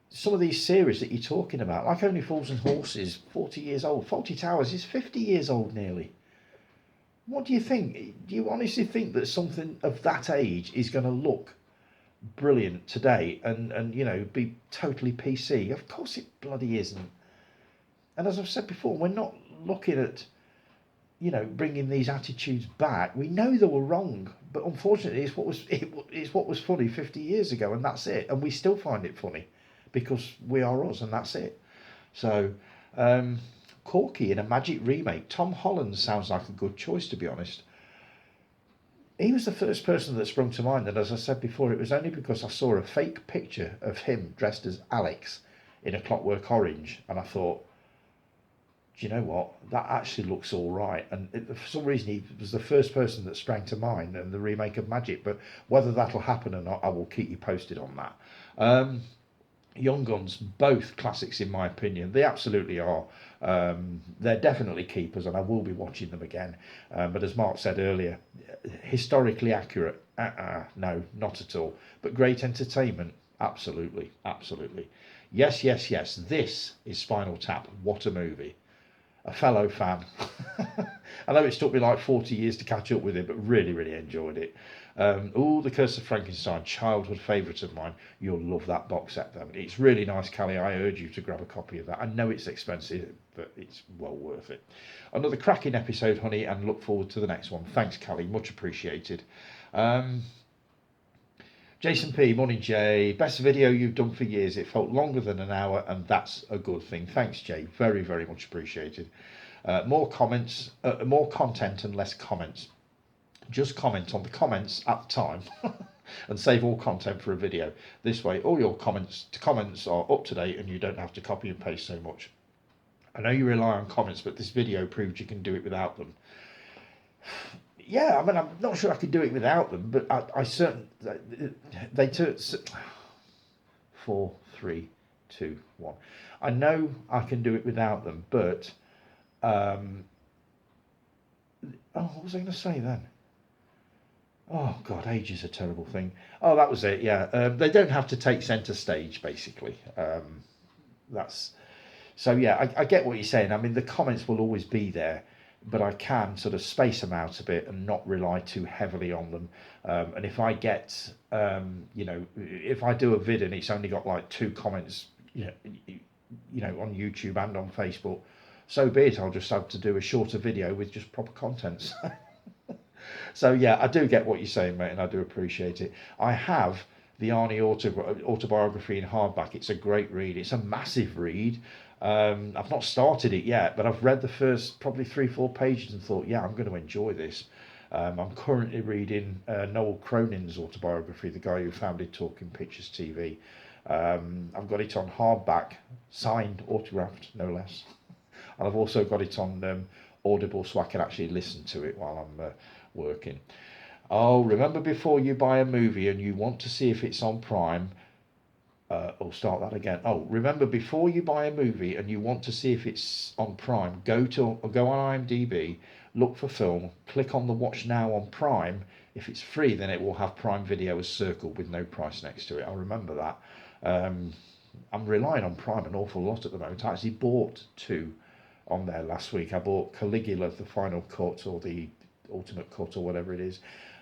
Some of these series that you're talking about, like Only Fools and Horses, 40 years old. Fawlty Towers is 50 years old nearly. What do you think? Do you honestly think that something of that age is going to look brilliant today and you know be totally PC? Of course it bloody isn't. And as I've said before, we're not looking at, you know, bringing these attitudes back. We know they were wrong, but unfortunately it's what was funny 50 years ago, and that's it. And we still find it funny because we are us, and that's it. So Corky in a Magic remake. Tom Holland sounds like a good choice, to be honest. He was the first person that sprung to mind, and as I said before, it was only because I saw a fake picture of him dressed as Alex in A Clockwork Orange, and I thought, do you know what, that actually looks all right. And for some reason he was the first person that sprang to mind in the remake of Magic, but whether that'll happen or not, I will keep you posted on that. Young Guns, both classics in my opinion. They absolutely are. They're definitely keepers, and I will be watching them again. But as Mark said earlier, historically accurate? No, not at all. But great entertainment? Absolutely, absolutely. Yes, yes, yes. This is Spinal Tap. What a movie. A fellow fan. I know it's took me like 40 years to catch up with it, but really, really enjoyed it. The Curse of Frankenstein, childhood favourite of mine. You'll love that box set though. It's really nice, Callie. I urge you to grab a copy of that. I know it's expensive, but it's well worth it. Another cracking episode, honey, and look forward to the next one. Thanks, Callie. Much appreciated. Jason P, morning Jay. Best video you've done for years. It felt longer than an hour, and that's a good thing. Thanks, Jay. Very, very much appreciated. More comments, more content and less comments. Just comment on the comments at the time and save all content for a video. This way, all your comments are up to date and you don't have to copy and paste so much. I know you rely on comments, but this video proved you can do it without them. yeah, I mean, I'm not sure I could do it without them, but I certainly, they took 4, 3, 2, 1. I know I can do it without them, but um, oh, what was I going to say then? Oh God, age is a terrible thing. Oh, that was it. Yeah, they don't have to take centre stage, basically. That's so. Yeah, I get what you're saying. I mean, the comments will always be there, but I can sort of space them out a bit and not rely too heavily on them. And if I get, if I do a vid and it's only got like 2 comments, on YouTube and on Facebook, so be it. I'll just have to do a shorter video with just proper contents. So yeah, I do get what you're saying, mate, and I do appreciate it. I have the Arnie autobiography in hardback. It's a great read. It's a massive read. I've not started it yet, but I've read the first probably 3, 4 pages and thought, yeah, I'm going to enjoy this. I'm currently reading Noel Cronin's autobiography, the guy who founded Talking Pictures TV. I've got it on hardback, signed, autographed, no less. And I've also got it on Audible so I can actually listen to it while I'm working. Oh, remember before you buy a movie and you want to see if it's on Prime. I'll start that again. Oh, remember before you buy a movie and you want to see if it's on Prime, go on IMDb, look for film, click on the Watch Now on Prime. If it's free, then it will have Prime Video as circled with no price next to it. I'll remember that. I'm relying on Prime an awful lot at the moment. I actually bought 2 on there last week. I bought Caligula, the final cut, or the ultimate cut, or whatever it is,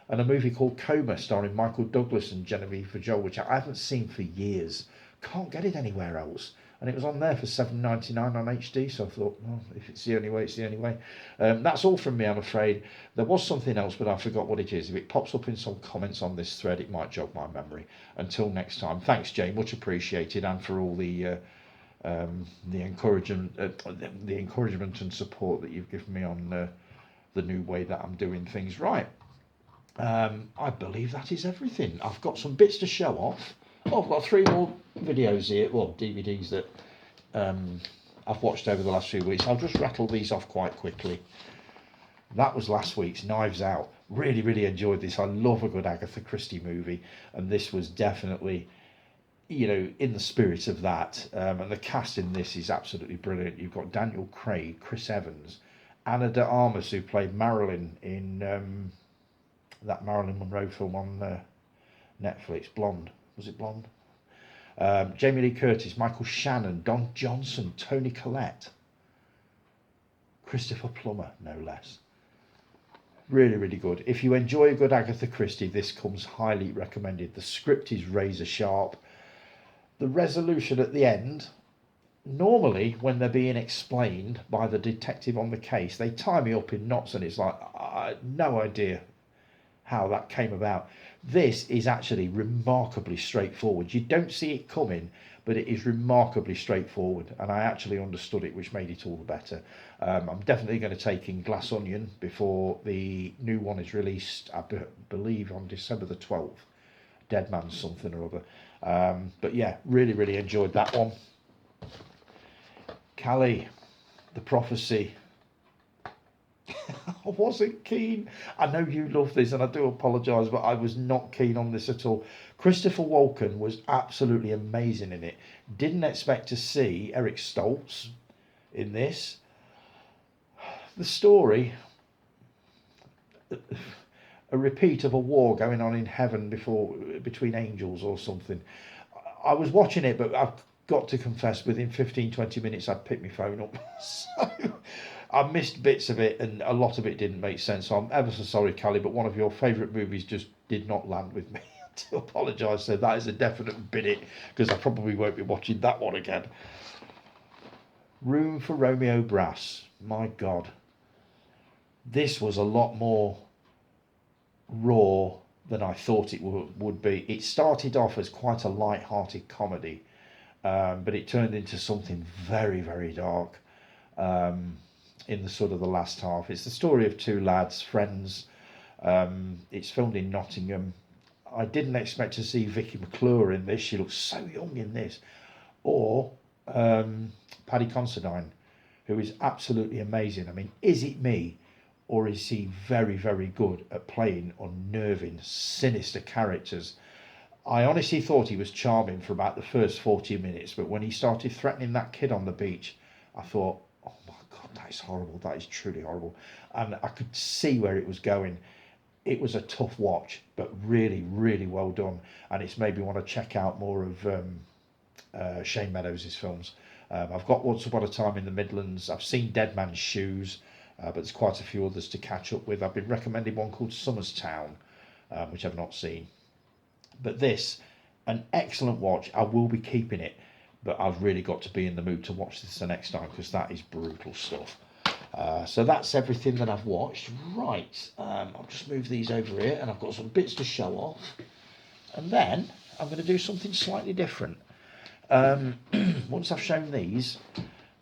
and a movie called Coma starring Michael Douglas and Genevieve Fajol, which I haven't seen for years. Can't get it anywhere else, and it was on there for $7.99 on HD. So I thought, well, if it's the only way, it's the only way. That's all from me, I'm afraid. There was something else, but I forgot what it is. If it pops up in some comments on this thread, it might jog my memory. Until next time, thanks, Jay, much appreciated, and for all the encouragement and support that you've given me on the new way that I'm doing things. Right. I believe that is everything. I've got some bits to show off. Oh, I've got 3 more videos here, well, DVDs that I've watched over the last few weeks. I'll just rattle these off quite quickly. That was last week's Knives Out. Really, really enjoyed this. I love a good Agatha Christie movie, and this was definitely, in the spirit of that. And the cast in this is absolutely brilliant. You've got Daniel Craig, Chris Evans, Anna de Armas, who played Marilyn in that Marilyn Monroe film on Netflix, Blonde. Was it Blonde? Jamie Lee Curtis, Michael Shannon, Don Johnson, Toni Collette, Christopher Plummer, no less. Really, really good. If you enjoy a good Agatha Christie, this comes highly recommended. The script is razor sharp. The resolution at the end, normally when they're being explained by the detective on the case, they tie me up in knots and it's like, I had no idea how that came about. This is actually remarkably straightforward. You don't see it coming, but it is remarkably straightforward, and I actually understood it, which made it all the better. I'm definitely going to take in Glass Onion before the new one is released, I believe on December the 12th. Dead Man's something or other. But yeah, really, really enjoyed that one. Callie, The Prophecy. I wasn't keen. I know you love this, and I do apologise, but I was not keen on this at all. Christopher Walken was absolutely amazing in it. Didn't expect to see Eric Stoltz in this. The story, a repeat of a war going on in heaven between angels or something. I was watching it, but I've got to confess, within 15-20 minutes I'd pick my phone up. So I missed bits of it, and a lot of it didn't make sense. So I'm ever so sorry, Callie, but one of your favourite movies just did not land with me. I do apologise. So that is a definite bid, because I probably won't be watching that one again. Room for Romeo Brass. My God. This was a lot more raw than I thought it would be. It started off as quite a light-hearted comedy, but it turned into something very, very dark. In the sort of the last half. It's the story of 2 lads, friends. It's filmed in Nottingham. I didn't expect to see Vicky McClure in this. She looks so young in this. Or Paddy Considine, who is absolutely amazing. I mean, is it me, or is he very, very good at playing unnerving, sinister characters? I honestly thought he was charming for about the first 40 minutes, but when he started threatening that kid on the beach, I thought, oh my God, that is horrible. That is truly horrible. And I could see where it was going. It was a tough watch, but really, really well done. And it's made me want to check out more of Shane Meadows' films. I've got Once Upon a Time in the Midlands. I've seen Dead Man's Shoes, but there's quite a few others to catch up with. I've been recommended one called Summer's Town, which I've not seen. But this, an excellent watch. I will be keeping it, but I've really got to be in the mood to watch this the next time because that is brutal stuff. So that's everything that I've watched. Right, I'll just move these over here, and I've got some bits to show off. And then I'm going to do something slightly different. Once I've shown these,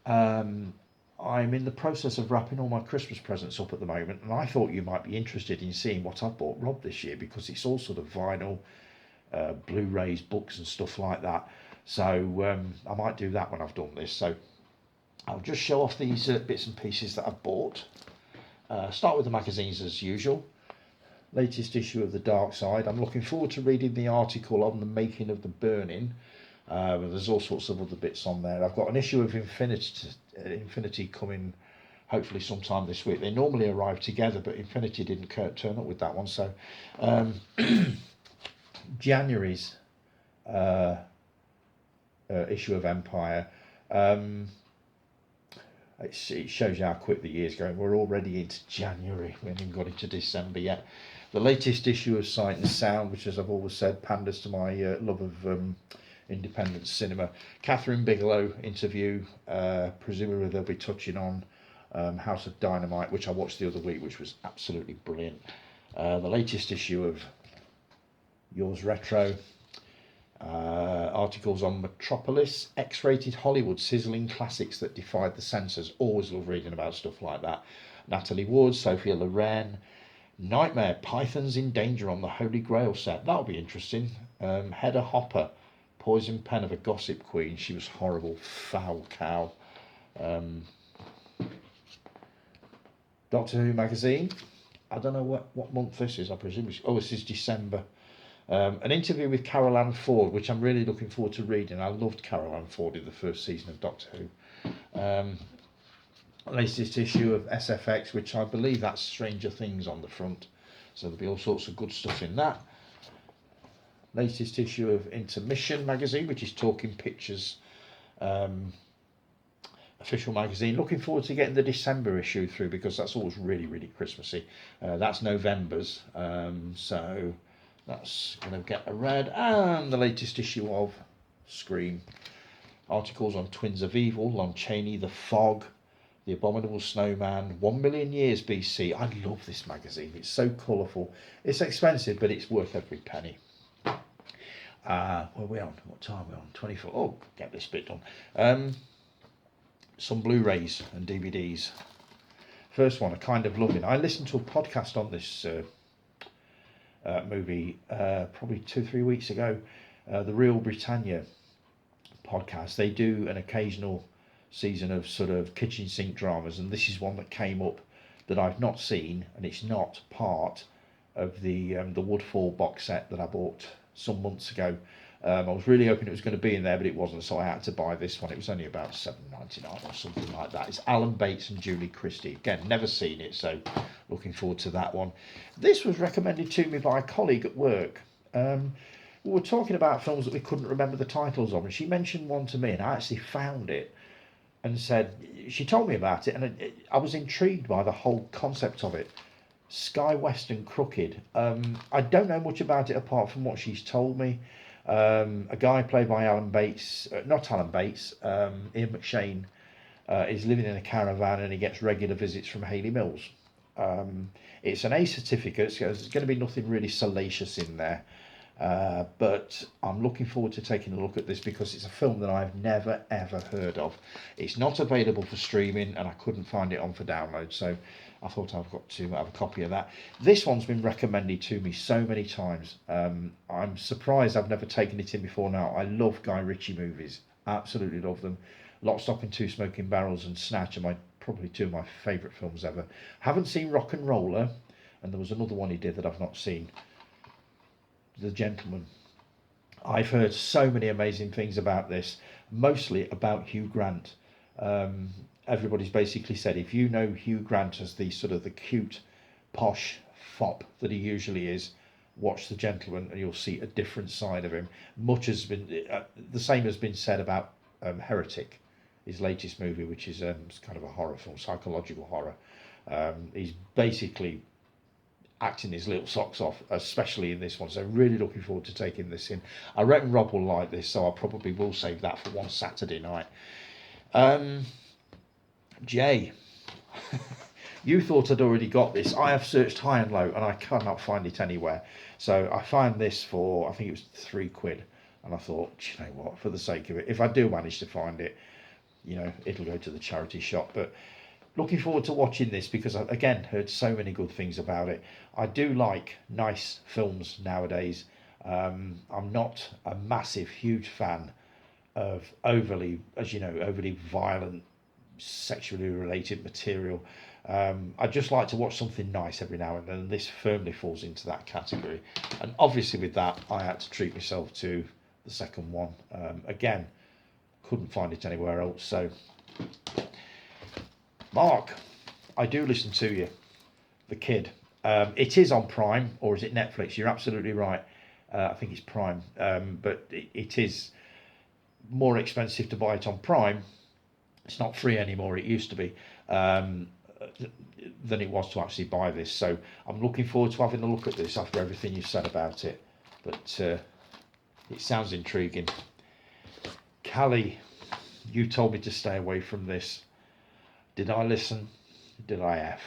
I'm in the process of wrapping all my Christmas presents up at the moment, and I thought you might be interested in seeing what I've bought Rob this year because it's all sort of vinyl, Blu-rays, books and stuff like that. So I might do that when I've done this. So I'll just show off these bits and pieces that I've bought. Start with the magazines as usual. Latest issue of The Dark Side. I'm looking forward to reading the article on the making of The Burning. There's all sorts of other bits on there. I've got an issue of Infinity coming hopefully sometime this week. They normally arrive together, but Infinity didn't turn up with that one. So January's issue of Empire. It shows you how quick the year's going. We're already into January. We haven't even got into December yet. The latest issue of Sight and Sound, which, as I've always said, panders to my love of independent cinema. Catherine Bigelow interview. Presumably they'll be touching on House of Dynamite, which I watched the other week, which was absolutely brilliant. The latest issue of Yours Retro. Articles on Metropolis, X-rated Hollywood, sizzling classics that defied the censors. Always love reading about stuff like that. Natalie Wood, Sophia Loren, Nightmare, Pythons in Danger on the Holy Grail set. That'll be interesting. Hedda Hopper, Poison Pen of a Gossip Queen. She was horrible, foul cow. Doctor Who magazine. I don't know what month this is. I presume this is December. An interview with Carol Ann Ford, which I'm really looking forward to reading. I loved Carol Ann Ford in the first season of Doctor Who. Latest issue of SFX, which I believe that's Stranger Things on the front. So there'll be all sorts of good stuff in that. Latest issue of Intermission magazine, which is Talking Pictures official magazine. Looking forward to getting the December issue through because that's always really, really Christmassy. That's November's. So that's going to get a read. And the latest issue of Scream. Articles on Twins of Evil, Lon Chaney, The Fog, The Abominable Snowman, 1 Million Years BC. I love this magazine. It's so colourful. It's expensive, but it's worth every penny. Where are we on? What time are we on? 24. Oh, get this bit done. Some Blu-rays and DVDs. First one, A Kind of Loving. I listened to a podcast on this movie probably 2-3 weeks ago. The Real Britannia podcast. They do an occasional season of sort of kitchen sink dramas, and this is one that came up that I've not seen, and it's not part of the Woodfall box set that I bought some months ago. I was really hoping it was going to be in there, but it wasn't, so I had to buy this one. It was only about $7.99 or something like that. It's Alan Bates and Julie Christie. Again, never seen it, so looking forward to that one. This was recommended to me by a colleague at work. We were talking about films that we couldn't remember the titles of, and she mentioned one to me, and I actually found it and said, she told me about it, and I was intrigued by the whole concept of it. Sky Western Crooked. I don't know much about it apart from what she's told me. A guy played by Ian McShane, is living in a caravan and he gets regular visits from Hayley Mills. It's an A certificate, so there's going to be nothing really salacious in there. But I'm looking forward to taking a look at this because it's a film that I've never ever heard of. It's not available for streaming and I couldn't find it on for download, so I thought I've got to have a copy of that. This one's been recommended to me so many times. I'm surprised I've never taken it in before now. I love Guy Ritchie movies, absolutely love them. Lock, Stock and Two Smoking Barrels and Snatch are my probably two of my favourite films ever. Haven't seen Rock and Roller, and there was another one he did that I've not seen, The Gentleman. I've heard so many amazing things about this, mostly about Hugh Grant. Everybody's basically said if you know Hugh Grant as the sort of the cute, posh fop that he usually is, watch The Gentleman and you'll see a different side of him. Much has been the same has been said about Heretic, his latest movie, which is kind of a horror film, psychological horror. He's basically acting his little socks off, especially in this one. So really looking forward to taking this in. I reckon Rob will like this, so I probably will save that for one Saturday night. Jay, you thought I'd already got this. I have searched high and low and I cannot find it anywhere. So I found this for, I think it was £3. And I thought, you know what, for the sake of it, if I do manage to find it, you know, it'll go to the charity shop. But looking forward to watching this because I've, again, heard so many good things about it. I do like nice films nowadays. I'm not a massive, huge fan of overly, as you know, overly violent, sexually related material. I just like to watch something nice every now and then, and this firmly falls into that category. And obviously with that, I had to treat myself to the second one. Again, couldn't find it anywhere else. So, Mark, I do listen to you, The Kid. It is on Prime, or is it Netflix? You're absolutely right. I think it's Prime, but it is more expensive to buy it on Prime. It's not free anymore. It used to be than it was to actually buy this. So I'm looking forward to having a look at this after everything you've said about it. But it sounds intriguing. Callie, you told me to stay away from this. Did I listen? Did I F?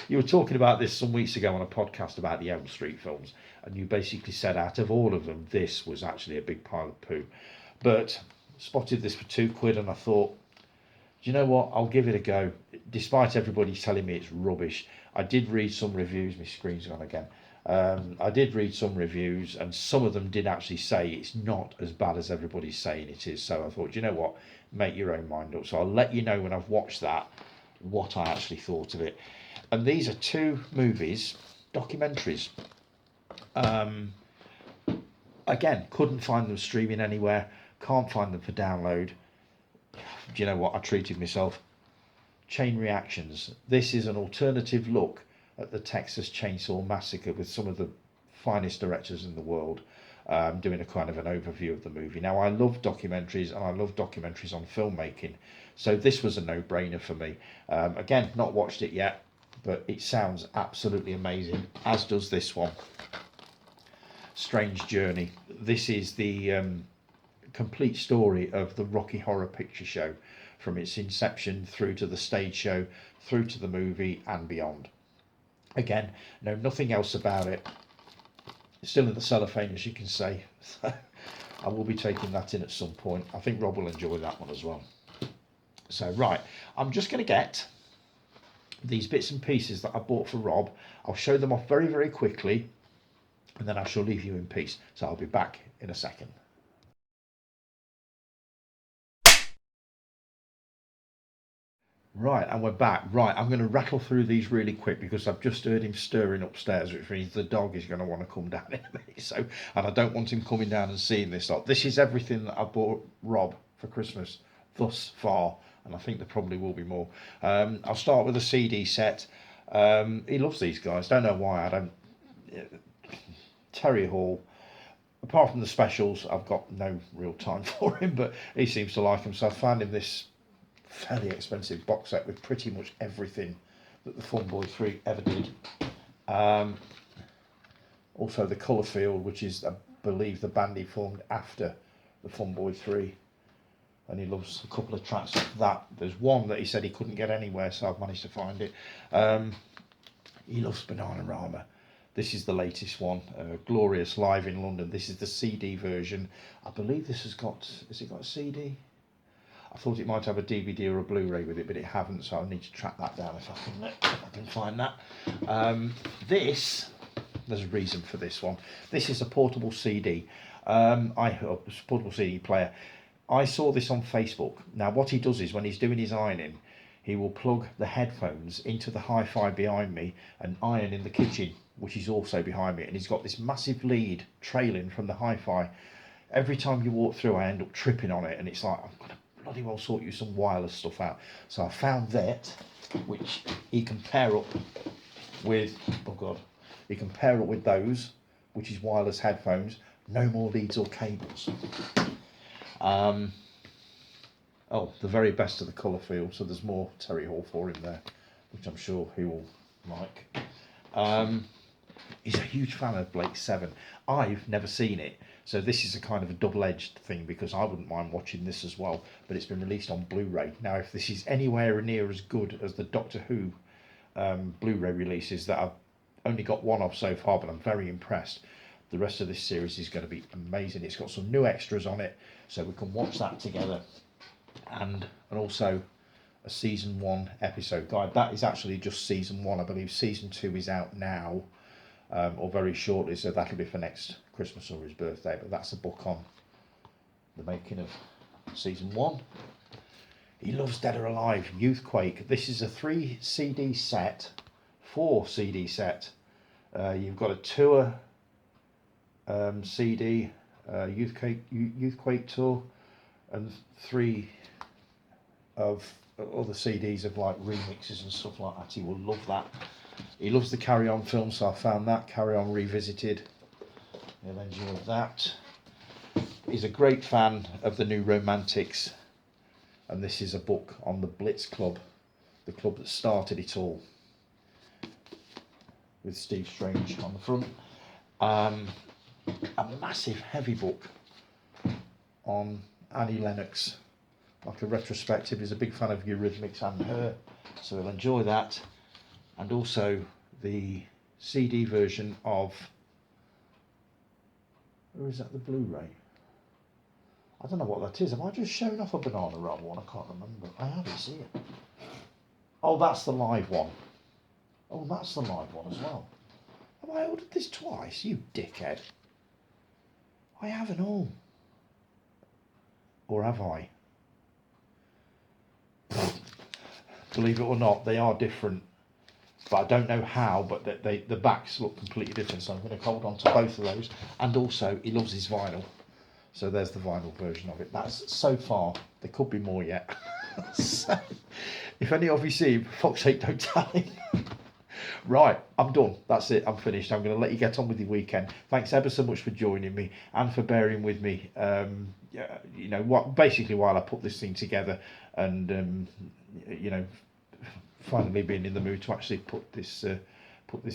You were talking about this some weeks ago on a podcast about the Elm Street films, and you basically said out of all of them, this was actually a big pile of poo. But spotted this for £2 and I thought, do you know what? I'll give it a go. Despite everybody telling me it's rubbish, I did read some reviews. My screen's gone again. I did read some reviews, and some of them did actually say it's not as bad as everybody's saying it is. So I thought, do you know what? Make your own mind up. So I'll let you know when I've watched that what I actually thought of it. And these are two movies, documentaries. Again, couldn't find them streaming anywhere. Can't find them for download. Do you know what? I treated myself. Chain Reactions. This is an alternative look at the Texas Chainsaw Massacre with some of the finest directors in the world, doing a kind of an overview of the movie. Now, I love documentaries and I love documentaries on filmmaking, so this was a no-brainer for me. Again, not watched it yet, but it sounds absolutely amazing, as does this one. Strange Journey. This is the complete story of the Rocky Horror Picture Show, from its inception through to the stage show, through to the movie and beyond. Again, know nothing else about it. It's still in the cellophane, as you can see. I will be taking that in at some point. I think Rob will enjoy that one as well. So, right, I'm just going to get these bits and pieces that I bought for Rob. I'll show them off very, very quickly, and then I shall leave you in peace. So I'll be back in a second. Right, and we're back. Right, I'm going to rattle through these really quick because I've just heard him stirring upstairs, which means the dog is going to want to come down in a minute. So, and I don't want him coming down and seeing this lot. This is everything that I bought Rob for Christmas thus far, and I think there probably will be more. I'll start with a CD set. He loves these guys. Don't know why. I don't. Terry Hall. Apart from the specials, I've got no real time for him, but he seems to like them. So I found him this fairly expensive box set with pretty much everything that the Fun Boy 3 ever did. Also the Colour Field, which is, I believe, the band he formed after the Fun Boy 3. And he loves a couple of tracks of that. There's one that he said he couldn't get anywhere, so I've managed to find it. He loves Bananarama. This is the latest one, Glorious Live in London. This is the CD version. I believe this has got a CD? I thought it might have a DVD or a Blu-ray with it, but it haven't, so I'll need to track that down if I can find that. There's a reason for this one. This is a portable CD. Portable CD player. I saw this on Facebook. Now, what he does is when he's doing his ironing, he will plug the headphones into the hi-fi behind me and iron in the kitchen, which is also behind me. And he's got this massive lead trailing from the hi-fi. Every time you walk through, I end up tripping on it, and it's like, I've got to bloody well sort you some wireless stuff out. So I found that, which he can pair up with, oh God, he can pair up with those, which is wireless headphones. No more leads or cables. Oh, the very best of the colour field, so there's more Terry Hall for him there, which I'm sure he will like. He's a huge fan of Blake 7. I've never seen it, so this is a kind of a double-edged thing, because I wouldn't mind watching this as well, but it's been released on Blu-ray. Now, if this is anywhere near as good as the Doctor Who Blu-ray releases that I've only got one of so far, but I'm very impressed, the rest of this series is going to be amazing. It's got some new extras on it, so we can watch that together, and also a season 1 episode guide. That is actually just season 1. I believe season 2 is out now, or very shortly, so that'll be for next Christmas or his birthday. But that's a book on the making of season 1. He loves Dead or Alive, Youthquake. This is a 4 CD set. You've got a tour CD, Youthquake tour, and 3 of other CDs of like remixes and stuff like that. He will love that. He loves the Carry On film, so I found that, Carry On Revisited. He'll enjoy that. He's a great fan of the New Romantics, and this is a book on the Blitz Club, the club that started it all, with Steve Strange on the front. A massive heavy book on Annie Lennox, like a retrospective. He's a big fan of Eurythmics and Her, so he'll enjoy that. And also the CD version of, or is that the Blu-ray? I don't know what that is. Have I just shown off a banana roll one? I can't remember. I hardly see it. Oh, that's the live one. Oh, that's the live one as well. Have I ordered this twice? You dickhead. I haven't all. Or have I? Believe it or not, they are different. But I don't know how, but the backs look completely different, so I'm going to hold on to both of those. And also, he loves his vinyl, so there's the vinyl version of it. That's so far. There could be more yet. So, if any of you see him, for fuck's sake, don't tell him. Right, I'm done. That's it. I'm finished. I'm going to let you get on with your weekend. Thanks ever so much for joining me and for bearing with me. You know what? Basically, while I put this thing together, and you know, finally being in the mood to actually put this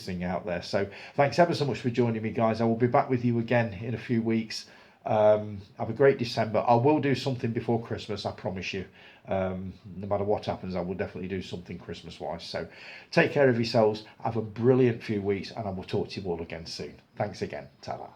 thing out there. So thanks ever so much for joining me, guys. I will be back with you again in a few weeks. Have a great December. I will do something before Christmas, I promise you. No matter what happens, I will definitely do something Christmas wise. So take care of yourselves. Have a brilliant few weeks, and I will talk to you all again soon. Thanks again. Ta-ra.